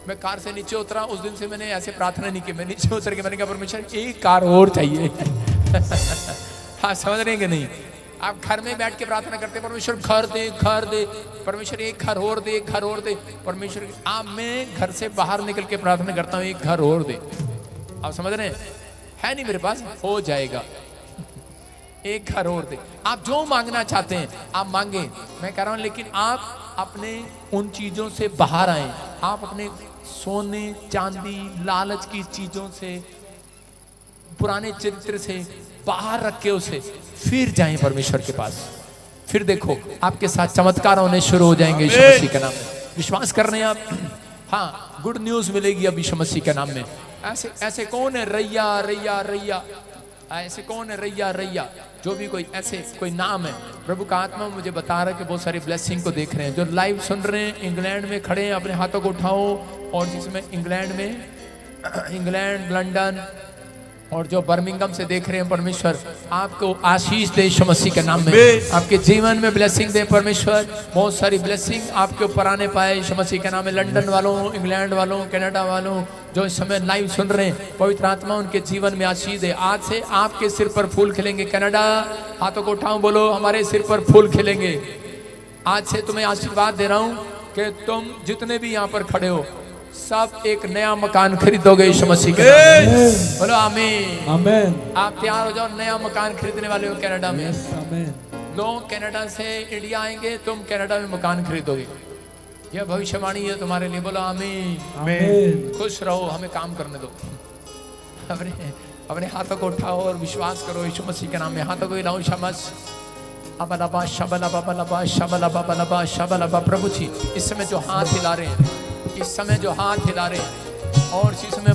मैं कार से नीचे उतरा, उस दिन से मैंने ऐसे प्रार्थना नहीं की। मैं नीचे उतर के मैंने कहा परमेश्वर एक कार और चाहिए। हाँ समझ रहे हैं कि नहीं? आप घर में बैठ के प्रार्थना करते, परमेश्वर घर दे, घर दे, परमेश्वर एक घर और दे, घर और दे। परमेश्वर आप, मैं घर से बाहर निकल के प्रार्थना करता हूँ एक घर और दे। आप समझ रहे हैं? है नहीं मेरे पास, हो जाएगा। 1 करोड़ दे। आप जो मांगना चाहते हैं आप मांगे, मैं कह रहा हूं, लेकिन आप अपने उन चीजों से बाहर आए। आप अपने सोने चांदी लालच की चीजों से, पुराने चरित्र से बाहर रख के उसे फिर जाएं परमेश्वर के पास। फिर देखो आपके साथ चमत्कार होने शुरू हो जाएंगे यीशु मसीह के नाम में। विश्वास कर रहे हैं आप? हाँ, गुड न्यूज मिलेगी अब यीशु मसीह के नाम में। ऐसे ऐसे कौन है रैया रैया रैया, ऐसे कौन है रैया रैया, जो भी कोई ऐसे कोई नाम है, प्रभु का आत्मा मुझे बता रहा है कि बहुत सारी ब्लेसिंग को देख रहे हैं। जो लाइव सुन रहे हैं इंग्लैंड में खड़े हैं, अपने हाथों को उठाओ। और जिसमें इंग्लैंड में, इंग्लैंड, लंदन और जो बर्मिंघम से देख रहे हैं, परमेश्वर आपको आशीष दे यीशु मसीह के नाम में। आपके जीवन में ब्लेसिंग दे परमेश्वर। बहुत सारी ब्लेसिंग आपके ऊपर आने पाए यीशु मसीह के नाम में। लंदन वालों, इंग्लैंड वालों, कनाडा वालों जो इस समय लाइव सुन रहे हैं, पवित्र आत्मा उनके जीवन में आशीष दे। आज से आपके सिर पर फूल खिलेंगे। कनाडा, हाथों को उठाओ, बोलो हमारे सिर पर फूल खिलेंगे। आज से तुम्हें आशीर्वाद दे रहा हूं कि तुम जितने भी यहाँ पर खड़े हो सब एक नया मकान खरीदोगे यीशु मसीह के नाम में। बोलो आमीन आमेन। आप तैयार हो जाओ, नया मकान खरीदने वाले हो कनाडा में। आमेन। लोग कनाडा से इंडिया आएंगे, तुम कनाडा में मकान खरीदोगे। यह भविष्यवाणी है तुम्हारे लिए। बोलो आमीन। आमेन। खुश रहो, हमें काम करने दो। अपने हाथों को उठाओ और विश्वास करो यीशु मसीह के नाम में। हाथों को हिलाओ, शमस अबलबा शबलबा बलबा शबलबा बलबा शबलबा। प्रभु जी इस समय जो हाथ हिला रहे हैं, इस समय जो हाथ हिला रहे हैं, और इस समय